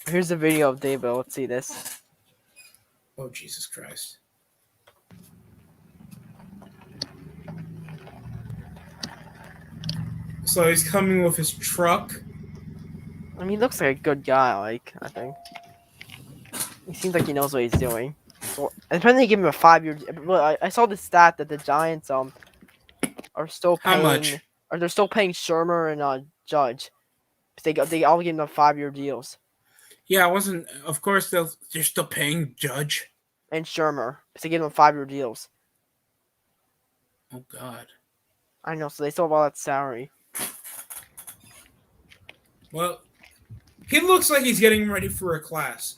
S2: Here's a video of David. Let's see this.
S1: Oh, Jesus Christ. So he's coming with his truck.
S2: I mean, he looks like a good guy. Like, I think he seems like he knows what he's doing. So, and apparently, they give him a 5-year. Well, I saw the stat that the Giants are still
S1: How
S2: paying,
S1: much?
S2: or they're still paying Shermer and Judge. They all give them 5-year deals.
S1: Yeah, I wasn't. Of course, they're still paying Judge
S2: and Shermer. They give them 5-year deals.
S1: Oh God.
S2: I know, so they still have all that salary.
S1: Well, he looks like he's getting ready for a class.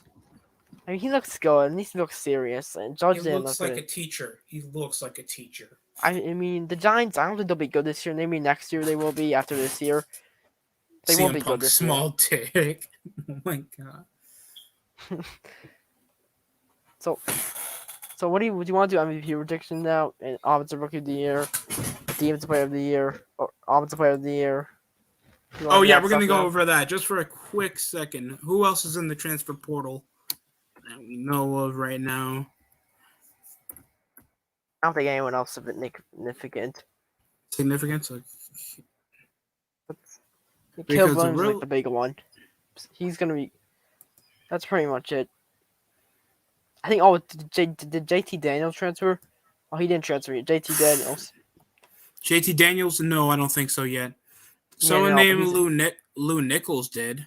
S2: I mean, he looks good. At least he looks serious. And Judge
S1: He
S2: didn't
S1: looks
S2: look
S1: like
S2: good.
S1: a teacher. He looks like a teacher.
S2: I mean, the Giants. I don't think they'll be good this year. Maybe next year they will be. After this year, they won't be good this
S1: small dick. Oh my God.
S2: year. So what do you want to do MVP prediction now? And offensive rookie of the year, defensive player of the year, or offensive player of the year.
S1: Oh yeah, we're gonna go over that just for a quick second. Who else is in the transfer portal that we know of right now?
S2: I don't think anyone else is significant.
S1: Significance?
S2: Caleb Williams is like the big one. He's gonna be. That's pretty much it. I think. Oh, did JT Daniels transfer? Oh, he didn't transfer yet. JT Daniels.
S1: JT Daniels? No, I don't think so yet. Someone named Lou Nichols did.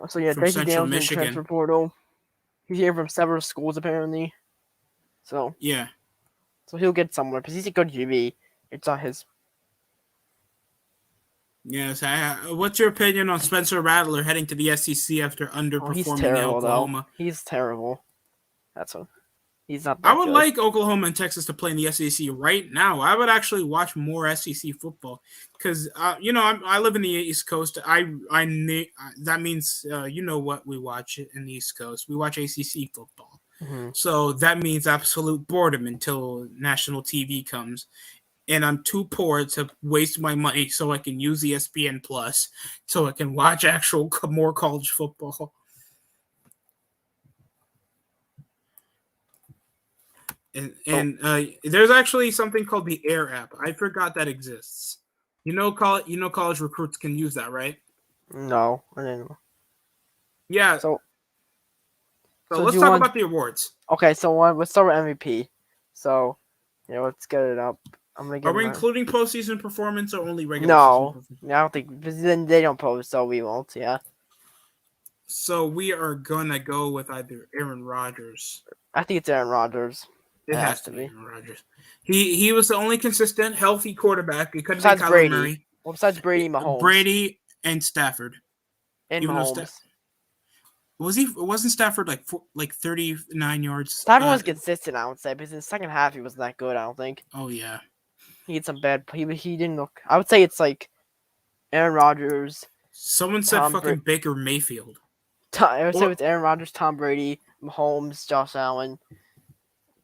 S2: So yeah,
S1: from
S2: JT
S1: Central
S2: Daniels in the
S1: Michigan.
S2: transfer portal. He's here from several schools apparently. So
S1: Yeah.
S2: So he'll get somewhere because he's a good GV. It's not his.
S1: Yes. What's your opinion on Spencer Rattler heading to the SEC after underperforming in Oklahoma?
S2: Though. He's terrible. That's what. He's not.
S1: I would like Oklahoma and Texas to play in the SEC right now. I would actually watch more SEC football because I live in the East Coast. That means you know what we watch in the East Coast. We watch ACC football.
S2: Mm-hmm.
S1: So that means absolute boredom until national TV comes. And I'm too poor to waste my money so I can use ESPN Plus so I can watch more college football. And there's actually something called the Air app. I forgot that exists. College recruits can use that, right?
S2: No, I didn't know.
S1: Yeah. So let's talk about the awards.
S2: Okay, so let's start with MVP. So, let's get it up.
S1: Are we including postseason performance or only regular?
S2: No, I don't think. Because then they don't post, so we won't. Yeah.
S1: So we are gonna go with either Aaron Rodgers.
S2: I think it's Aaron Rodgers.
S1: It has to be Aaron Rodgers. He was the only consistent, healthy quarterback. It couldn't be Kyler
S2: Brady.
S1: Murray.
S2: Well, besides Brady, Mahomes.
S1: Brady and Stafford.
S2: And Mahomes.
S1: Wasn't Stafford like 39 yards?
S2: Stafford was consistent, I would say, because in the second half he wasn't that good. I don't think.
S1: Oh yeah.
S2: He had some bad. He didn't look. I would say it's like Aaron Rodgers.
S1: Someone said Baker Mayfield.
S2: I would say it's Aaron Rodgers, Tom Brady, Mahomes, Josh Allen.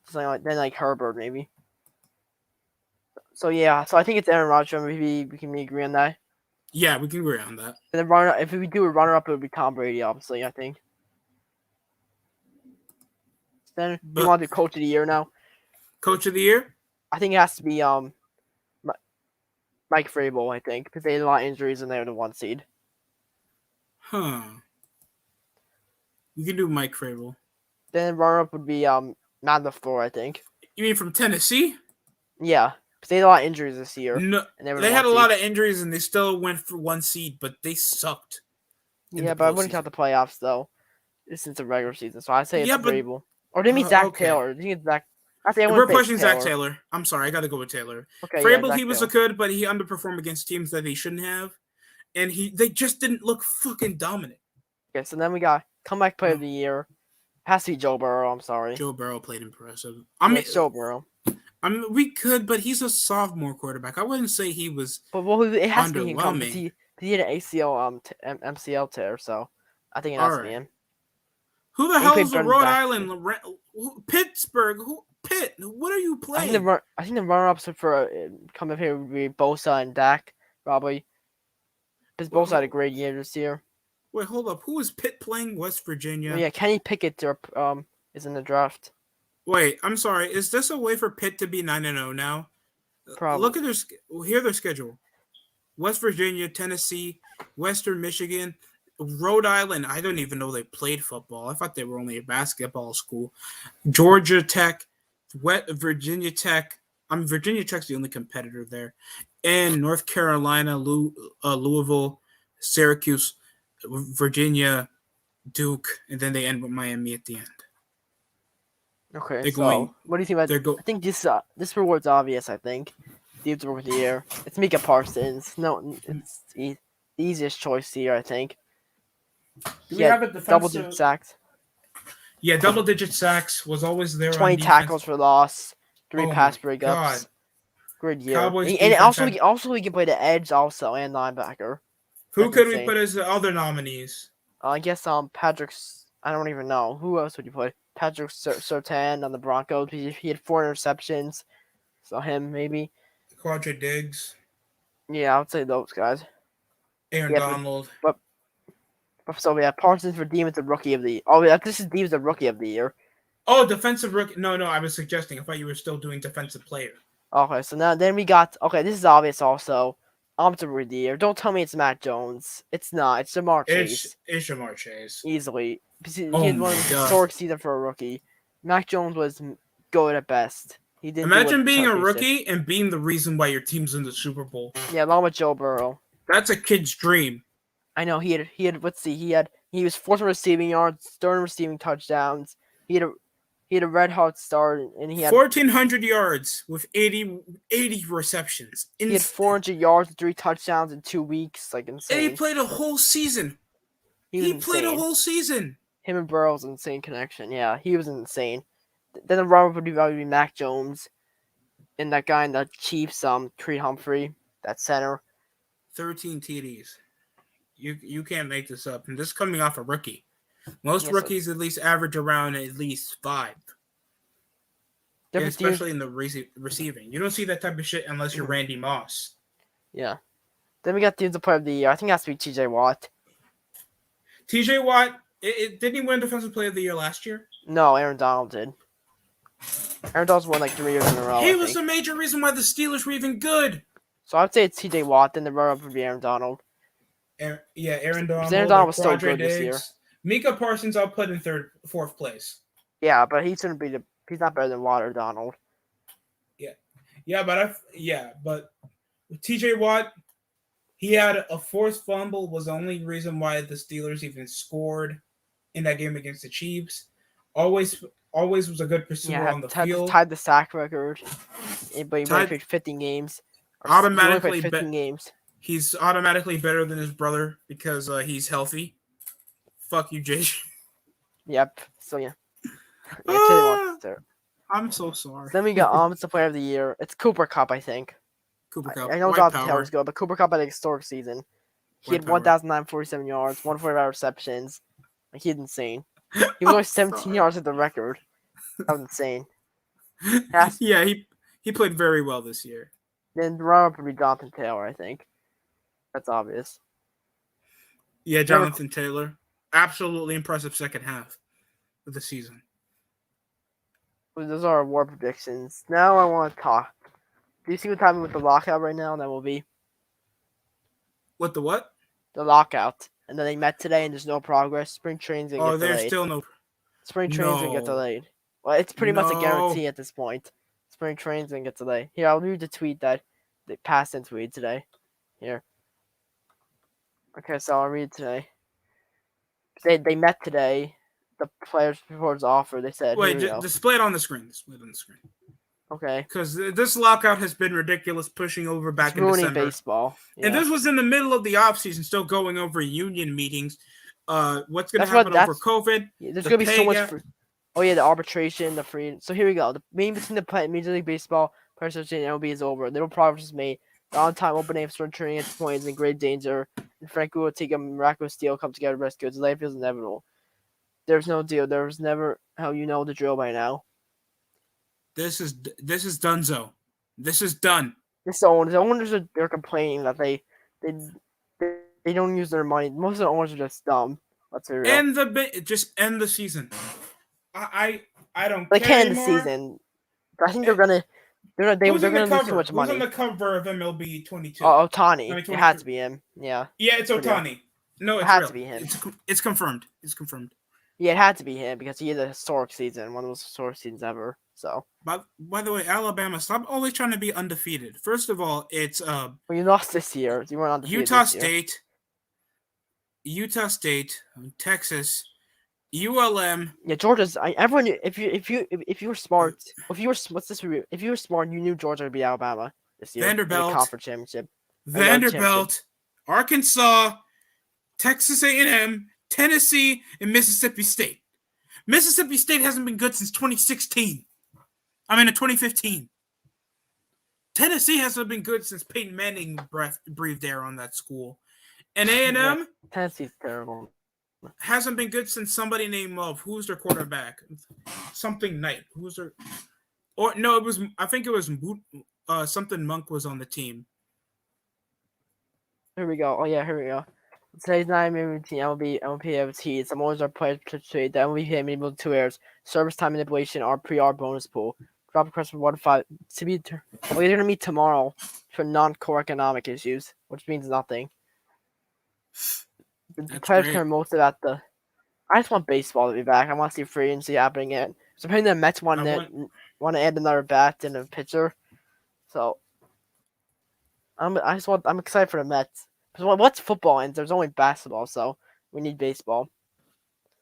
S2: Something like Herbert maybe. So yeah, so I think it's Aaron Rodgers. Maybe we can agree on that.
S1: Yeah, we can agree on that.
S2: And then if we do a runner-up, it would be Tom Brady, obviously. I think. Then we want to do Coach of the Year now.
S1: Coach of the Year?
S2: I think it has to be Mike Vrabel. I think because they had a lot of injuries and they were the 1 seed.
S1: Huh. We can do Mike Vrabel.
S2: Then runner-up would be Matt LaFleur, I think.
S1: You mean from Tennessee?
S2: Yeah, because they had a lot of injuries this year.
S1: No, they had a lot of injuries and they still went for 1 seed, but they sucked.
S2: Yeah, but I wouldn't count the playoffs though. This is the regular season, so I'd say it's Vrabel. Or do you mean Zach Taylor? Do you think it's Zach?
S1: We're pushing Zach Taylor. I'm sorry, I got to go with Taylor.
S2: Okay,
S1: Vrabel, he was good, but he underperformed against teams that he shouldn't have, and they just didn't look fucking dominant.
S2: Okay, so then we got comeback player of the year. Has to be Joe Burrow. I'm sorry.
S1: Joe Burrow played impressive.
S2: It's Joe Burrow.
S1: I mean, we could, but he's a sophomore quarterback. I wouldn't say he was
S2: But well, it has to be him because
S1: underwhelming.
S2: he had an ACL MCL tear, so I think it
S1: All
S2: has to be
S1: right.
S2: him.
S1: Who the
S2: And he
S1: hell
S2: played
S1: is a
S2: better than
S1: Rhode
S2: Dak.
S1: Island? Pittsburgh? Pitt? What are you
S2: I think
S1: playing?
S2: the runner-ups for coming up here would be Bosa and Dak probably. Because Bosa had a great year this year.
S1: Wait, hold up. Who is Pitt playing? West
S2: Oh,
S1: Virginia.
S2: yeah, Kenny Pickett is in the draft.
S1: Wait, I'm sorry. Is this a way for Pitt to be 9-0 now?
S2: Probably.
S1: Look at their schedule. West Virginia, Tennessee, Western Michigan, Rhode Island. I don't even know they played football. I thought they were only a basketball school. Georgia Tech, Virginia Tech. Virginia Tech's the only competitor there. And North Carolina, Louisville, Syracuse, Virginia, Duke, and then they end with Miami at the end.
S2: Okay,
S1: They're
S2: so
S1: going.
S2: what do you think about? I think this reward's obvious. I think Dude's Rookie of the Year. It's Micah Parsons. No, it's the easiest choice here. I think.
S1: Do we have a defensive
S2: double-digit sacks.
S1: Yeah, double-digit sacks was always there.
S2: 20 tackles for loss. 3 pass breakups. Great year.
S1: Cowboys
S2: and also he can play the edge also and linebacker.
S1: Who could we put as the other nominees?
S2: I guess Patrick's. I don't even know. Who else would you put? Patrick Surtain on the Broncos. He had 4 interceptions. So him maybe.
S1: Quadra Diggs.
S2: Yeah, I would say those guys.
S1: Aaron Donald.
S2: But so we have Parsons for Defensive Rookie of the Year. Oh, yeah, this is Defensive Rookie of the Year.
S1: Oh, defensive rookie. No, I was suggesting. I thought you were still doing defensive player.
S2: Okay, so then we got. Okay, this is obvious also. Offensive Rookie of the Year. Don't tell me it's Matt Jones. It's not. It's Jamar Chase.
S1: It's Jamar Chase.
S2: Easily. He had one of the historic season for a rookie. Mac Jones was good at best. He didn't.
S1: Imagine being a rookie and being the reason why your team's in the Super Bowl.
S2: Yeah, along with Joe Burrow.
S1: That's a kid's dream.
S2: I know he had. Let's see. He was 4th in receiving yards, 3rd in receiving touchdowns. He had a red hot start, and he had
S1: 1,400 yards with 80 receptions.
S2: He had 400 yards and 3 touchdowns in 2 weeks, like insane.
S1: And he played a whole season. He played a whole season.
S2: Him and Burrow's insane connection. Yeah, he was insane. Then the runner would be Mac Jones, and that guy in the Chiefs, Creed Humphrey, that center.
S1: 13 TDs. You can't make this up. And this is coming off a rookie. Most rookies at least average around at least 5. Especially in the receiving. You don't see that type of shit unless you're Randy Moss.
S2: Yeah. Then we got Defensive Player of the Year. I think it has to be TJ Watt.
S1: TJ Watt, didn't he win Defensive Player of the Year last year?
S2: No, Aaron Donald did. Aaron Donald's won like 3 years in a row.
S1: He was the major reason why the Steelers were even good.
S2: So I'd say it's TJ Watt, then the runner-up would be Aaron Donald.
S1: Aaron Donald.
S2: Aaron Donald was still good this year.
S1: Micah Parsons, I'll put in 4th place.
S2: Yeah, but he's not better than Watt or Donald.
S1: But TJ Watt, he had a forced fumble, was the only reason why the Steelers even scored in that game against the Chiefs. Always was a good pursuer on the field.
S2: Tied the sack record. But he only played 15 games.
S1: Automatically
S2: 15 games.
S1: He's automatically better than his brother because he's healthy. Fuck you, Jay.
S2: Yep. So yeah.
S1: I'm so sorry.
S2: Then we got Offensive Player of the Year. It's Cooper Kupp, I think.
S1: Cooper Kupp.
S2: I know Dante Fowler was good, but Cooper Kupp had a historic season. He had 1,947 yards, 145 receptions. Like, he's insane. He was only 17 yards at the record. That was insane.
S1: Yeah, he played very well this year.
S2: Then the runner-up would be Jonathan Taylor, I think. That's obvious.
S1: Yeah, Jonathan Taylor. Absolutely impressive second half of the season.
S2: Those are our award predictions. Now I want to talk. Do you see what's happening with the lockout right now? That will be.
S1: What the what?
S2: The lockout. And then they met today and there's no progress. Spring training's going to get delayed.
S1: Oh, there's still no.
S2: Spring training's going to get delayed. Well, it's pretty much a guarantee at this point. Spring training's going to get delayed. Here, I'll read the tweet that they passed in tweet today. Here. Okay, so I'll read it today. They met today. The players before his offer, they said.
S1: Wait, display it on the screen.
S2: Okay.
S1: Because this lockout has been ridiculous, pushing over back in December.
S2: Baseball. Yeah.
S1: And this was in the middle of the offseason, still going over union meetings. What's going to happen over COVID?
S2: There's going to be so much. Oh yeah, the arbitration, the free. So here we go. The meeting between the Major League Baseball Players Association and MLB is over. Little progress is made. The on-time opening for returning at this point is in great danger, and Franco will take a miraculous deal come together to rescue. His life is inevitable. There's no deal. There was never. How you know the drill by now.
S1: This is Dunzo. This is done.
S2: The owners they're complaining that they don't use their money. Most of the owners are just dumb. Let's be real.
S1: Just end the season. I don't
S2: They
S1: care
S2: can end the
S1: anymore.
S2: season. But I think they're gonna lose too much
S1: Who's
S2: money.
S1: on the cover of MLB 22?
S2: Otani. It had to be him. Yeah.
S1: Yeah, it's
S2: Pretty
S1: Otani. No,
S2: It
S1: it's
S2: had
S1: real.
S2: to be him.
S1: It's confirmed. It's confirmed.
S2: Yeah, it had to be him because he had a historic season, one of the most historic seasons ever. So.
S1: By the way, Alabama, stop always trying to be undefeated. First of all, it's
S2: Well, you lost this year. You weren't undefeated
S1: Utah State, Texas, ULM.
S2: Yeah, Georgia's. Everyone. If you were smart, if you were smart, you knew Georgia would beat Alabama this year.
S1: Vanderbilt,
S2: in the conference championship.
S1: Arkansas, Texas A&M, Tennessee, and Mississippi State. Mississippi State hasn't been good since 2016. 2015. Tennessee hasn't been good since Peyton Manning breathed air on that school. And A&M
S2: Tennessee's terrible.
S1: Hasn't been good since somebody named who's their quarterback? Something Knight. Who's their? Or no, it was. I think it was something Monk was on the team.
S2: Here we go. Oh yeah, here we go. Today's 9-man routine. MLB Some owners are players participate. The MLB pay able 2 errors. Service time manipulation. PR bonus pool. Drop request from 1 to 5 to be. They're gonna meet tomorrow for non-core economic issues, which means nothing. The players care most about the. I just want baseball to be back. I want to see free agency happening again. So apparently the Mets want to add another bat and a pitcher. So I'm excited for the Mets. Because what's football and there's only basketball, so we need baseball.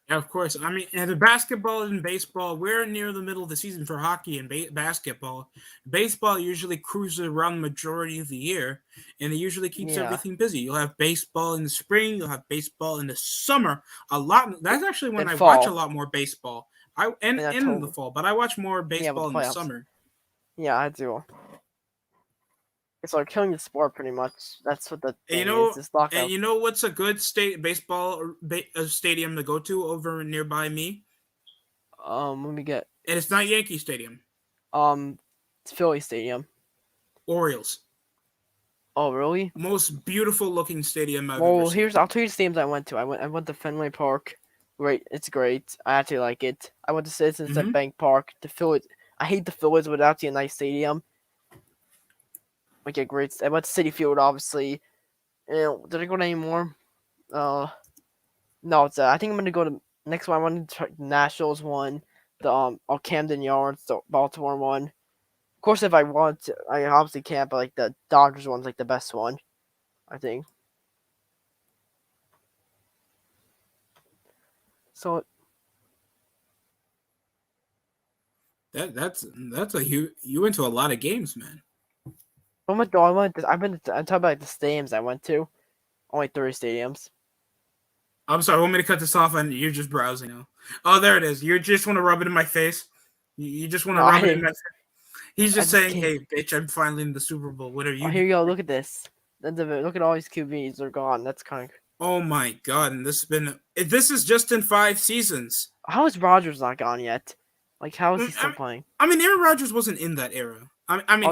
S1: Yeah, of course. And the basketball and baseball, we're near the middle of the season for hockey and basketball. Baseball usually cruises around the majority of the year, and it usually keeps everything busy. You'll have baseball in the spring. You'll have baseball in the summer. That's actually when I watch a lot more baseball. In the fall, but I watch more baseball in the summer.
S2: Yeah, I do. It's like killing the sport, pretty much. That's what the thing is.
S1: And you know what's a good baseball stadium to go to over nearby me?
S2: Let me get.
S1: And it's not Yankee Stadium.
S2: It's Philly Stadium.
S1: Orioles.
S2: Oh, really?
S1: Most beautiful looking stadium I've ever seen.
S2: I'll tell you the stadiums I went to. I went to Fenway Park. Great, it's great. I actually like it. I went to Citizens Bank Park. The Phillies. I hate the Phillies, but it's actually a nice stadium. Like a great. I went to Citi Field, obviously. Did I go to any more? No. It's. I think I'm gonna go to next one. I went to the Nationals one, the Camden Yards, the Baltimore one. Of course, if I want to, I obviously can't. But like the Dodgers one's like the best one, I think. So.
S1: That's you went to a lot of games, man.
S2: I'm talking about the stadiums I went to. Only 3 stadiums.
S1: I'm sorry, want me to cut this off and you're just browsing now. Oh, there it is. You just want to rub it in my face? You just want to rub it in my face? He's just saying, hey, bitch, I'm finally in the Super Bowl. What are you?
S2: Oh, here you go. Look at this. Look at all these QBs. They're gone. That's kind of.
S1: Oh, my God. And this is just in 5 seasons.
S2: How is Rodgers not gone yet? Like, how is he still playing?
S1: Aaron Rodgers wasn't in that era.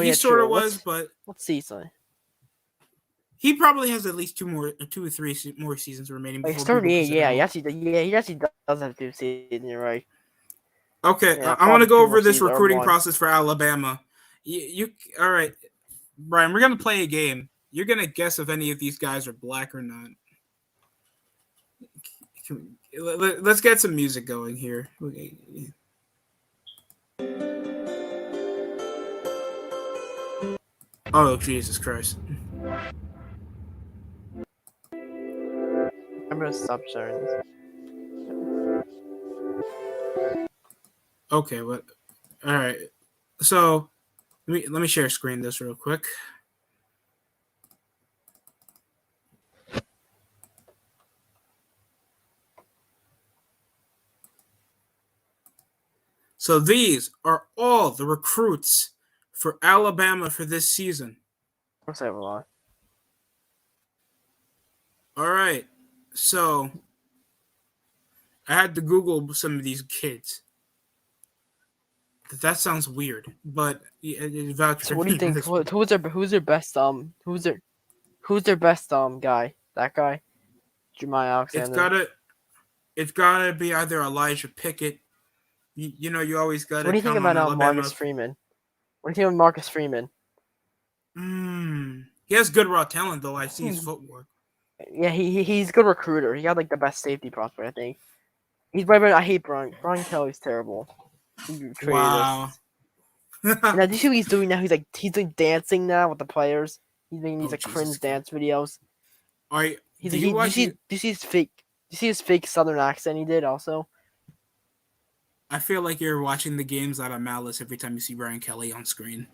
S1: He sort of was, but
S2: what season?
S1: He probably has at least 2 or 3 more seasons remaining.
S2: He's 38. Yeah, he actually does have 2 seasons. You're right.
S1: Okay, yeah, I want to go over this recruiting process for Alabama. All right, Brian, we're gonna play a game. You're gonna guess if any of these guys are black or not. Let's get some music going here. Oh, Jesus Christ.
S2: I'm gonna stop sharing this.
S1: Okay, all right. So let me share screen this real quick. So these are all the recruits for Alabama for this season.
S2: Of course I have a lot.
S1: All right. So I had to Google some of these kids. That sounds weird, but
S2: So what do you think? Who's their best guy? That guy, Jemiah Alexander.
S1: It's gotta be either Elijah Pickett. You always gotta
S2: What do you think
S1: count on
S2: about
S1: Alabama.
S2: Marcus Freeman? What do you think of Marcus Freeman?
S1: He has good raw talent, though. I see his footwork.
S2: Yeah, he's a good recruiter. He got like the best safety prospect, I think. He's right. I hate Brian. Brian Kelly's terrible.
S1: Wow.
S2: Now, do you see what he's doing now? He's doing dancing now with the players. He's making these cringe dance videos.
S1: Do
S2: you see his fake? Do you see his fake Southern accent he did also?
S1: I feel like you're watching the games out of malice every time you see Brian Kelly on screen.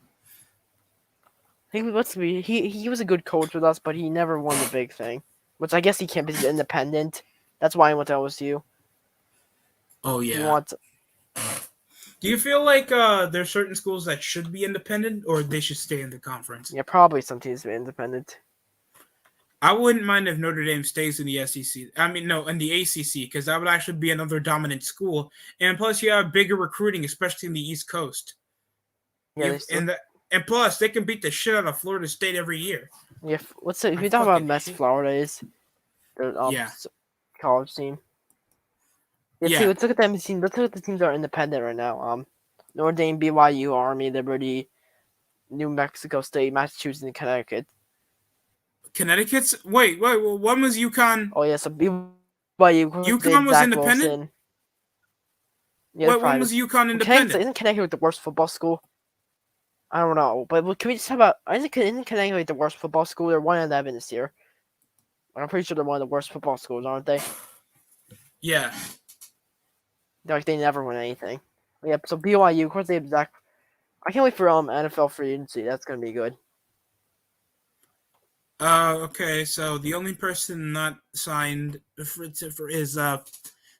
S2: He was a good coach with us, but he never won the big thing. Which I guess he can't be independent. That's why I went to LSU.
S1: Oh yeah. Do you feel like there's certain schools that should be independent, or they should stay in the conference?
S2: Yeah, probably some teams be independent.
S1: I wouldn't mind if Notre Dame stays in the SEC. In the ACC, because that would actually be another dominant school. And plus, you have bigger recruiting, especially in the East Coast.
S2: Yeah,
S1: and plus, they can beat the shit out of Florida State every year.
S2: Yeah, if you talk about Mess Florida is, their college team. See, let's look at them. Let's look at the teams that are independent right now. Notre Dame, BYU, Army, Liberty, New Mexico State, Massachusetts, and Connecticut.
S1: Connecticut's wait. When was UConn?
S2: Oh yeah, so BYU.
S1: UConn was independent.
S2: Wilson. Yeah,
S1: when was UConn independent?
S2: Isn't Connecticut the worst football school? I don't know, but can we just talk about? Isn't Connecticut the worst football school? They're 1-11 this year. I'm pretty sure they're one of the worst football schools, aren't they?
S1: Yeah.
S2: They never win anything. Yeah, so BYU, of course they have Zach. I can't wait for NFL free agency. That's gonna be good.
S1: Okay, so the only person not signed is a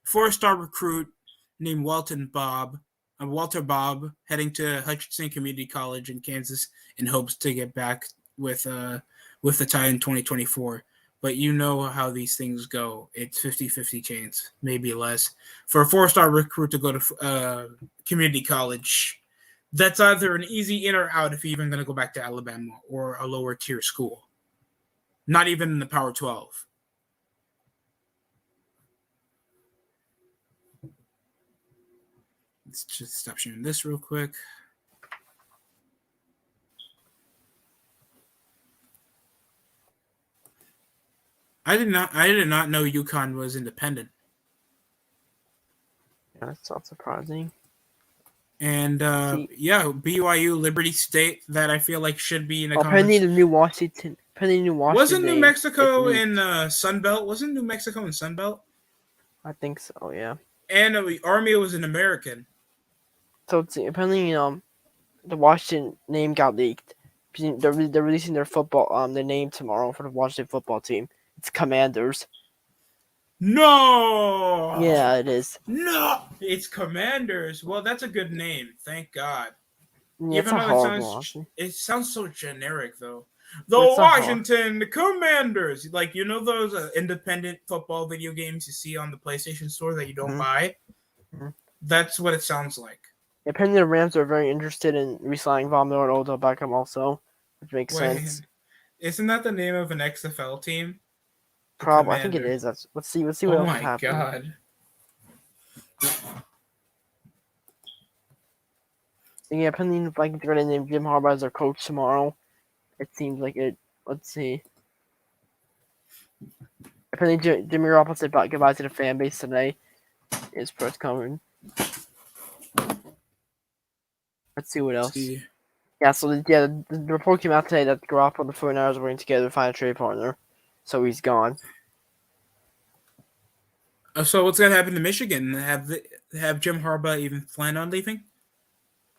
S1: 4-star recruit named Walter Bob, heading to Hutchinson Community College in Kansas in hopes to get back with the tie in 2024. But you know how these things go. It's 50-50 chance, maybe less. For a 4-star recruit to go to community college, that's either an easy in or out if you're even going to go back to Alabama or a lower tier school. Not even in the Power 12. Let's just stop sharing this real quick. I did not know UConn was independent.
S2: Yeah, that's not surprising.
S1: And BYU, Liberty State, that I feel like should be in a conference.
S2: Pending the New Washington.
S1: Wasn't New Mexico in Sunbelt? Wasn't New Mexico in Sunbelt?
S2: I think so, yeah.
S1: And Army was an American.
S2: So apparently, the Washington name got leaked. They're releasing their football their name tomorrow for the Washington football team. It's Commanders.
S1: No.
S2: Yeah, it is.
S1: No, it's Commanders. Well, that's a good name. Thank God.
S2: Yeah,
S1: even though it sounds so generic, though. The Washington Commanders, like those independent football video games you see on the PlayStation Store that you don't buy. Mm-hmm. That's what it sounds like.
S2: Apparently, the Rams are very interested in re-signing Von Miller and Odell Beckham, also, which makes sense.
S1: Isn't that the name of an XFL team?
S2: Probably, I think it is. Let's see what else happens.
S1: Oh my God.
S2: Yeah, apparently the Vikings are going to name Jim Harbaugh as their coach tomorrow. It seems like it. Let's see. Apparently, Jimmy Garoppolo said goodbye to the fan base today. His press conference. Let's see what else. Yeah, so the report came out today that Garoppolo and the 49ers are working together to find a trade partner. So he's gone.
S1: So what's going to happen to Michigan? Have Jim Harbaugh even plan on leaving?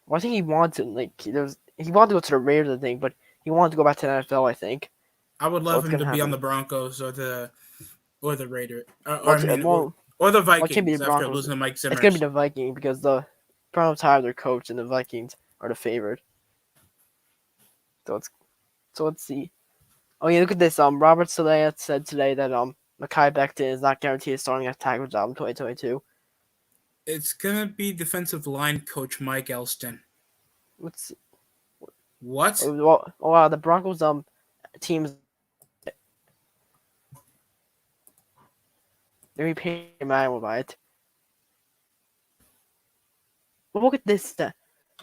S2: Well, I think he wanted to. He wanted to go to the Raiders, I think, but he wanted to go back to the NFL, I think.
S1: I would love him to be on the Broncos or the Raiders or the Vikings.
S2: It can't be the Broncos.
S1: After losing to Mike Zimmer.
S2: It's gonna be the Vikings because the Browns hired their coach, and the Vikings are the favorite. So let's see. Oh yeah, look at this. Robert Saleh said today that Mekhi Becton is not guaranteed a starting at tackle job in 2022.
S1: It's gonna be defensive line coach Mike Elston.
S2: Let's see.
S1: What?
S2: Oh wow, the Broncos teams they're repaying Manuel by it. But look at this.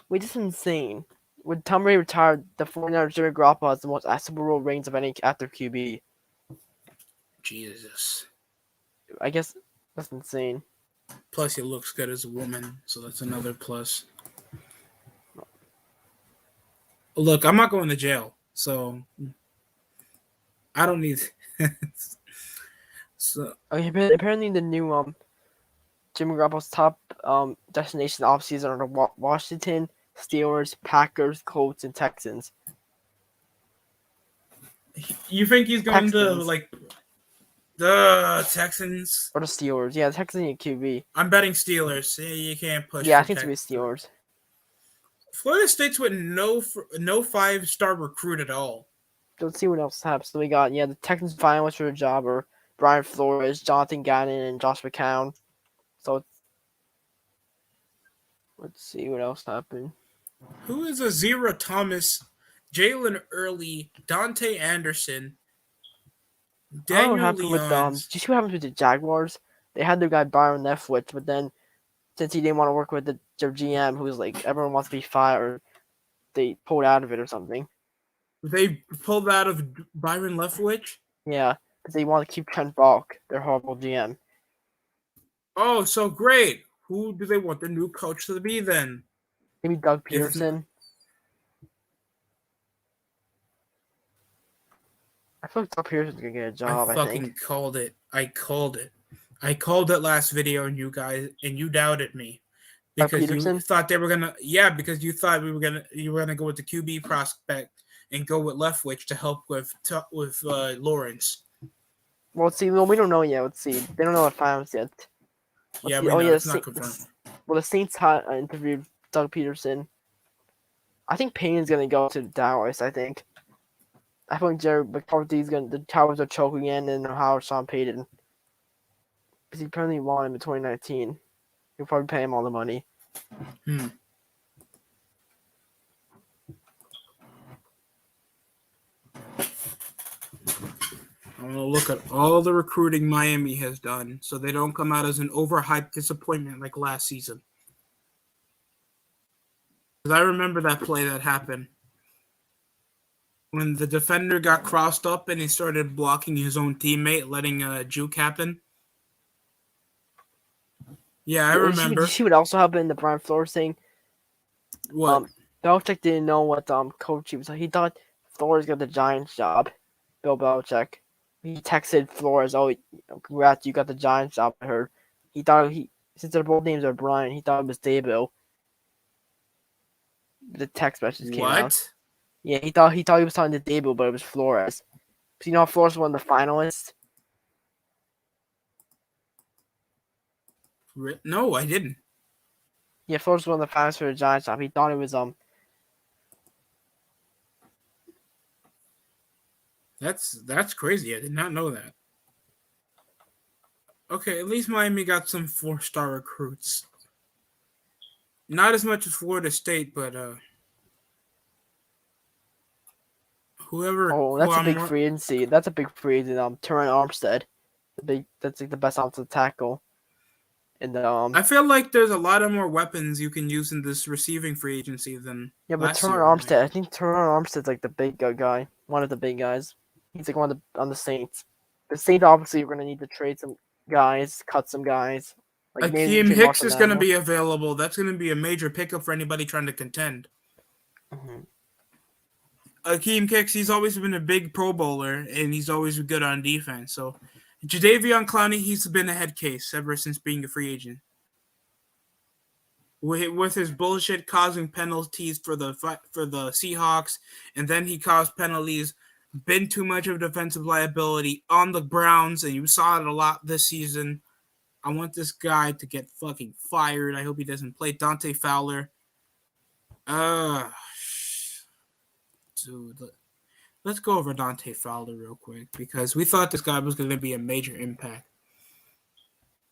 S2: Wait, this is insane. When Tom Brady retired, the 49ers Jimmy Garoppolo has the most Super Bowl rings of any active QB.
S1: Jesus.
S2: I guess that's insane.
S1: Plus, he looks good as a woman, so that's another plus. Look, I'm not going to jail, so I don't need. So
S2: Okay, apparently the new Jimmy Garoppolo's top destination offseason are the Washington, Steelers, Packers, Colts, and Texans.
S1: you think he's going to like the Texans
S2: or the Steelers? Yeah, the Texans need QB.
S1: I'm betting Steelers. You can't push.
S2: Yeah, I think it's gonna be Steelers.
S1: Florida State's with no 5-star recruit at all.
S2: Let's see what else happens. So we got the Texans finalists for the job are Brian Flores, Jonathan Gannon, and Josh McCown. So let's see what else happened.
S1: Who is Azira Thomas, Jalen Early, Dante Anderson, Daniel Leons?
S2: Did you see what happened with the Jaguars? They had their guy Byron Leftwich, but then since he didn't want to work with their GM, who was like everyone wants to be fired, they pulled out of it or something.
S1: They pulled out of Byron Leftwich?
S2: Yeah, because they want to keep Trent Balk, their horrible GM.
S1: Oh, so great. Who do they want their new coach to be then?
S2: Maybe Doug Peterson. I feel like Doug Peterson's going to get a job, I think.
S1: Called it. I called it last video, and you doubted me. Because you thought they were gonna, because you thought you were gonna go with the QB prospect and go with Leftwich to help with Lawrence.
S2: Well, see, we don't know yet. Let's see. They don't know what finals yet.
S1: It's not confirmed.
S2: The Saints interviewed Doug Peterson. I think Payne's gonna go to Dallas. I think Jared McCarthy's the Towers are choking in and how Sean Payton. Because he apparently won him in 2019. He'll probably pay him all the money.
S1: I'm going to look at all the recruiting Miami has done so they don't come out as an overhyped disappointment like last season. Because I remember that play that happened when the defender got crossed up and he started blocking his own teammate, letting a juke happen. Yeah, I remember.
S2: Did you see what also happened in the Brian Flores thing?
S1: What?
S2: Belichick didn't know what coach he was. He thought Flores got the Giants job. Bill Belichick. He texted Flores, "Oh, congrats, you got the Giants job." I heard. He thought since their both names are Brian, he thought it was Dable. The text message came out. Yeah, he thought he was talking to Dable, but it was Flores. So you know, Flores was one of the finalists.
S1: No, I didn't.
S2: Yeah, Flores was one of the finalists for the Giants job. He thought it was
S1: That's crazy. I did not know that. Okay, at least Miami got some 4-star recruits. Not as much as Florida State, but whoever.
S2: Oh, that's a big free agency. That's a big free agent. Terran Armstead, that's like the best offensive tackle. And
S1: I feel like there's a lot of more weapons you can use in this receiving free agency than
S2: but Terran Armstead. I think Terran Armstead's like the big guy, one of the big guys. He's like one of on the Saints. The Saints obviously are going to need to trade some guys, cut some guys.
S1: Like Akeem Hicks is going to be available. That's going to be a major pickup for anybody trying to contend.
S2: Mm-hmm.
S1: Akeem Hicks, he's always been a big Pro Bowler, and he's always good on defense. So, Jadeveon Clowney, he's been a head case ever since being a free agent. With his bullshit causing penalties for the Seahawks, and then he caused penalties, been too much of a defensive liability on the Browns, and you saw it a lot this season. I want this guy to get fucking fired. I hope he doesn't play. Dante Fowler. Dude, let's go over Dante Fowler real quick because we thought this guy was going to be a major impact.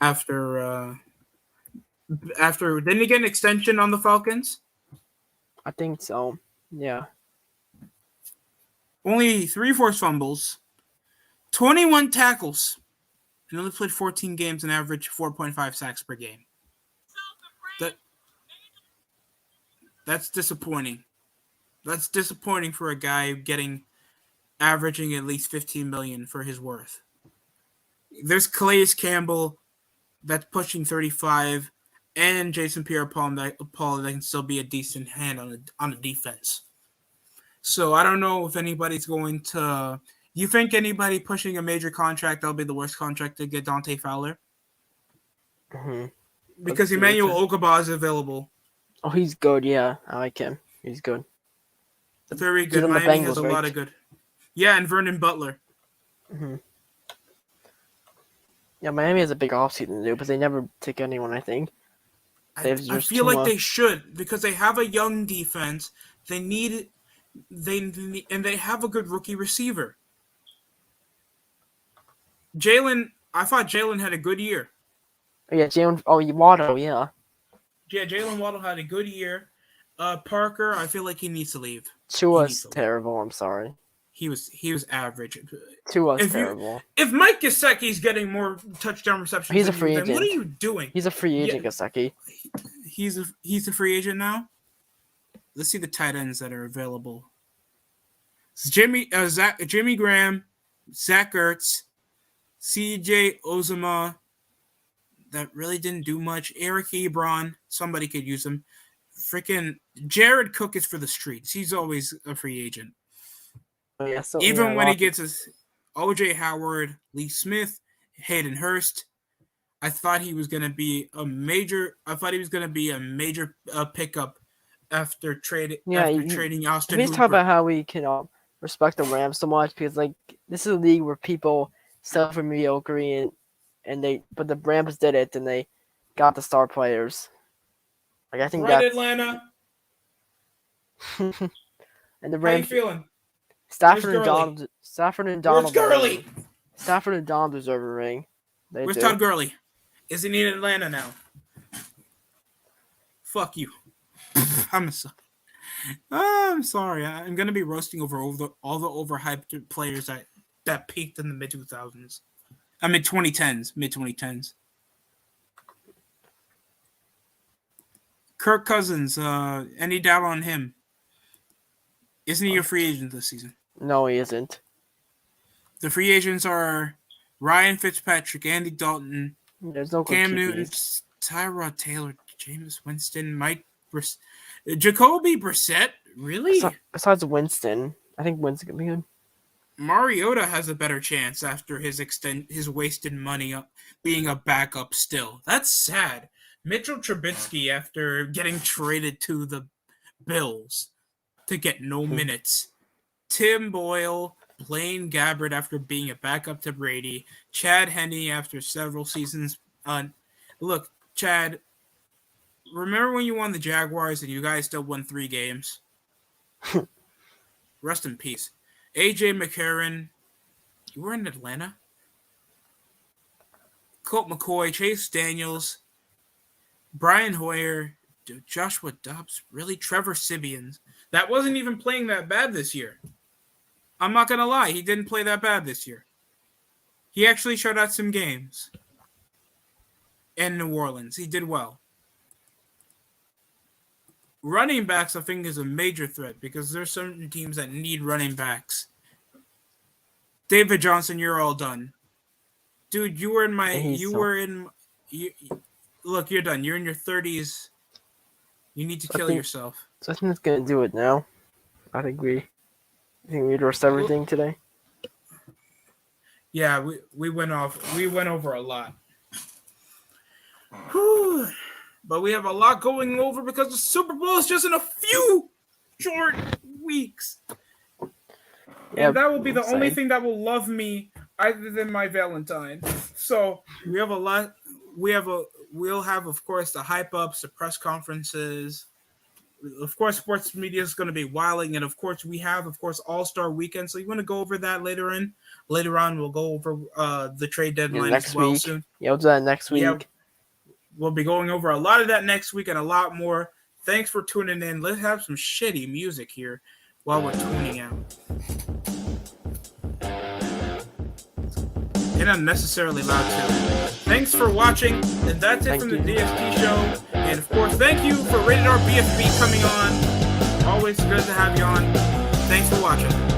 S1: After didn't he get an extension on the Falcons?
S2: I think so. Yeah.
S1: Only 3 forced fumbles, 21 tackles, and only played 14 games and averaged 4.5 sacks per game. That's disappointing. That's disappointing for a guy averaging at least $15 million for his worth. There's Calais Campbell that's pushing 35, and Jason Pierre-Paul that can still be a decent hand on a defense. So I don't know if anybody's going to. You think anybody pushing a major contract, that'll be the worst contract to get Dante Fowler?
S2: Mm-hmm.
S1: Because Emmanuel Ogba is available.
S2: Oh, he's good. Yeah, I like him. He's good.
S1: Very good. Miami has a lot of good. Yeah, and Vernon Butler.
S2: Mm-hmm. Yeah, Miami has a big offseason to do, but they never take anyone, I think.
S1: I feel like they should because they have a young defense. They have a good rookie receiver. I thought Jalen had a good year.
S2: Yeah, Waddle, yeah.
S1: Yeah, Jalen Waddle had a good year. Parker, I feel like he needs to leave.
S2: Tua's terrible. I'm sorry.
S1: He was average.
S2: Tua's terrible.
S1: If Mike Gesicki's getting more touchdown receptions,
S2: he's a free agent.
S1: What are you doing?
S2: He's a free agent, Gesicki.
S1: He's a free agent now. Let's see the tight ends that are available. Jimmy Graham, Zach Ertz, C.J. Uzomah. That really didn't do much. Eric Ebron, somebody could use him. Freaking Jared Cook is for the streets. He's always a free agent.
S2: Yeah,
S1: Even when he gets his O.J. Howard, Lee Smith, Hayden Hurst, I thought he was going to be a major. Pickup after trading Austin.
S2: Let's talk about how we can respect the Rams so much because this is a league where people sell for mediocrity but the Rams did it and they got the star players. I think that's
S1: Atlanta.
S2: And the Rams.
S1: How you feeling?
S2: Stafford and Donald.
S1: Where's Gurley?
S2: Stafford and Donald deserve a ring.
S1: Where's Todd Gurley? Isn't he in Atlanta now? Fuck you. I'm sorry. I'm gonna be roasting over all the overhyped players that peaked in the mid 2000s. Mid 2010s. Kirk Cousins. Any doubt on him? Isn't he a free agent this season?
S2: No, he isn't.
S1: The free agents are Ryan Fitzpatrick, Andy Dalton, Cam Newton, Tyrod Taylor, Jameis Winston, Jacoby Brissett. Really?
S2: Besides Winston, I think Winston could be good.
S1: Mariota has a better chance after his wasted money being a backup still. That's sad. Mitchell Trubisky after getting traded to the Bills to get no minutes. Tim Boyle, Blaine Gabbert after being a backup to Brady. Chad Henne after several seasons. Look, Chad, remember when you won the Jaguars and you guys still won 3 games? Rest in peace. A.J. McCarron, you were in Atlanta? Colt McCoy, Chase Daniels, Brian Hoyer, Joshua Dobbs, really? Trevor Sibian. That wasn't even playing that bad this year. I'm not going to lie. He didn't play that bad this year. He actually shut out some games in New Orleans. He did well. Running backs, I think, is a major threat because there's certain teams that need running backs. David Johnson, you're all done. Dude, you were in my... Look, you're done. You're in your 30s. You need to kill yourself.
S2: So I think that's going to do it now. I think we addressed everything today.
S1: Yeah, we went over a lot. Whew. But we have a lot going over because the Super Bowl is just in a few short weeks. Yeah, and that will be the only thing that will love me other than my Valentine. So we have a lot we'll have, of course, the hype ups, the press conferences. Of course, sports media is going to be wilding, and of course, we have, of course, All-Star Weekend. So you want to go over that later on? Later on, we'll go over the trade deadline
S2: next
S1: as well
S2: week.
S1: soon.
S2: Yeah, we'll do that next week.
S1: Yeah, we'll be going over a lot of that next week and a lot more. Thanks for tuning in. Let's have some shitty music here while we're tuning out. And unnecessarily loud too. Thanks for watching, and that's it from the DST show. And of course, thank you for Rated R BFB coming on. Always good to have you on. Thanks for watching.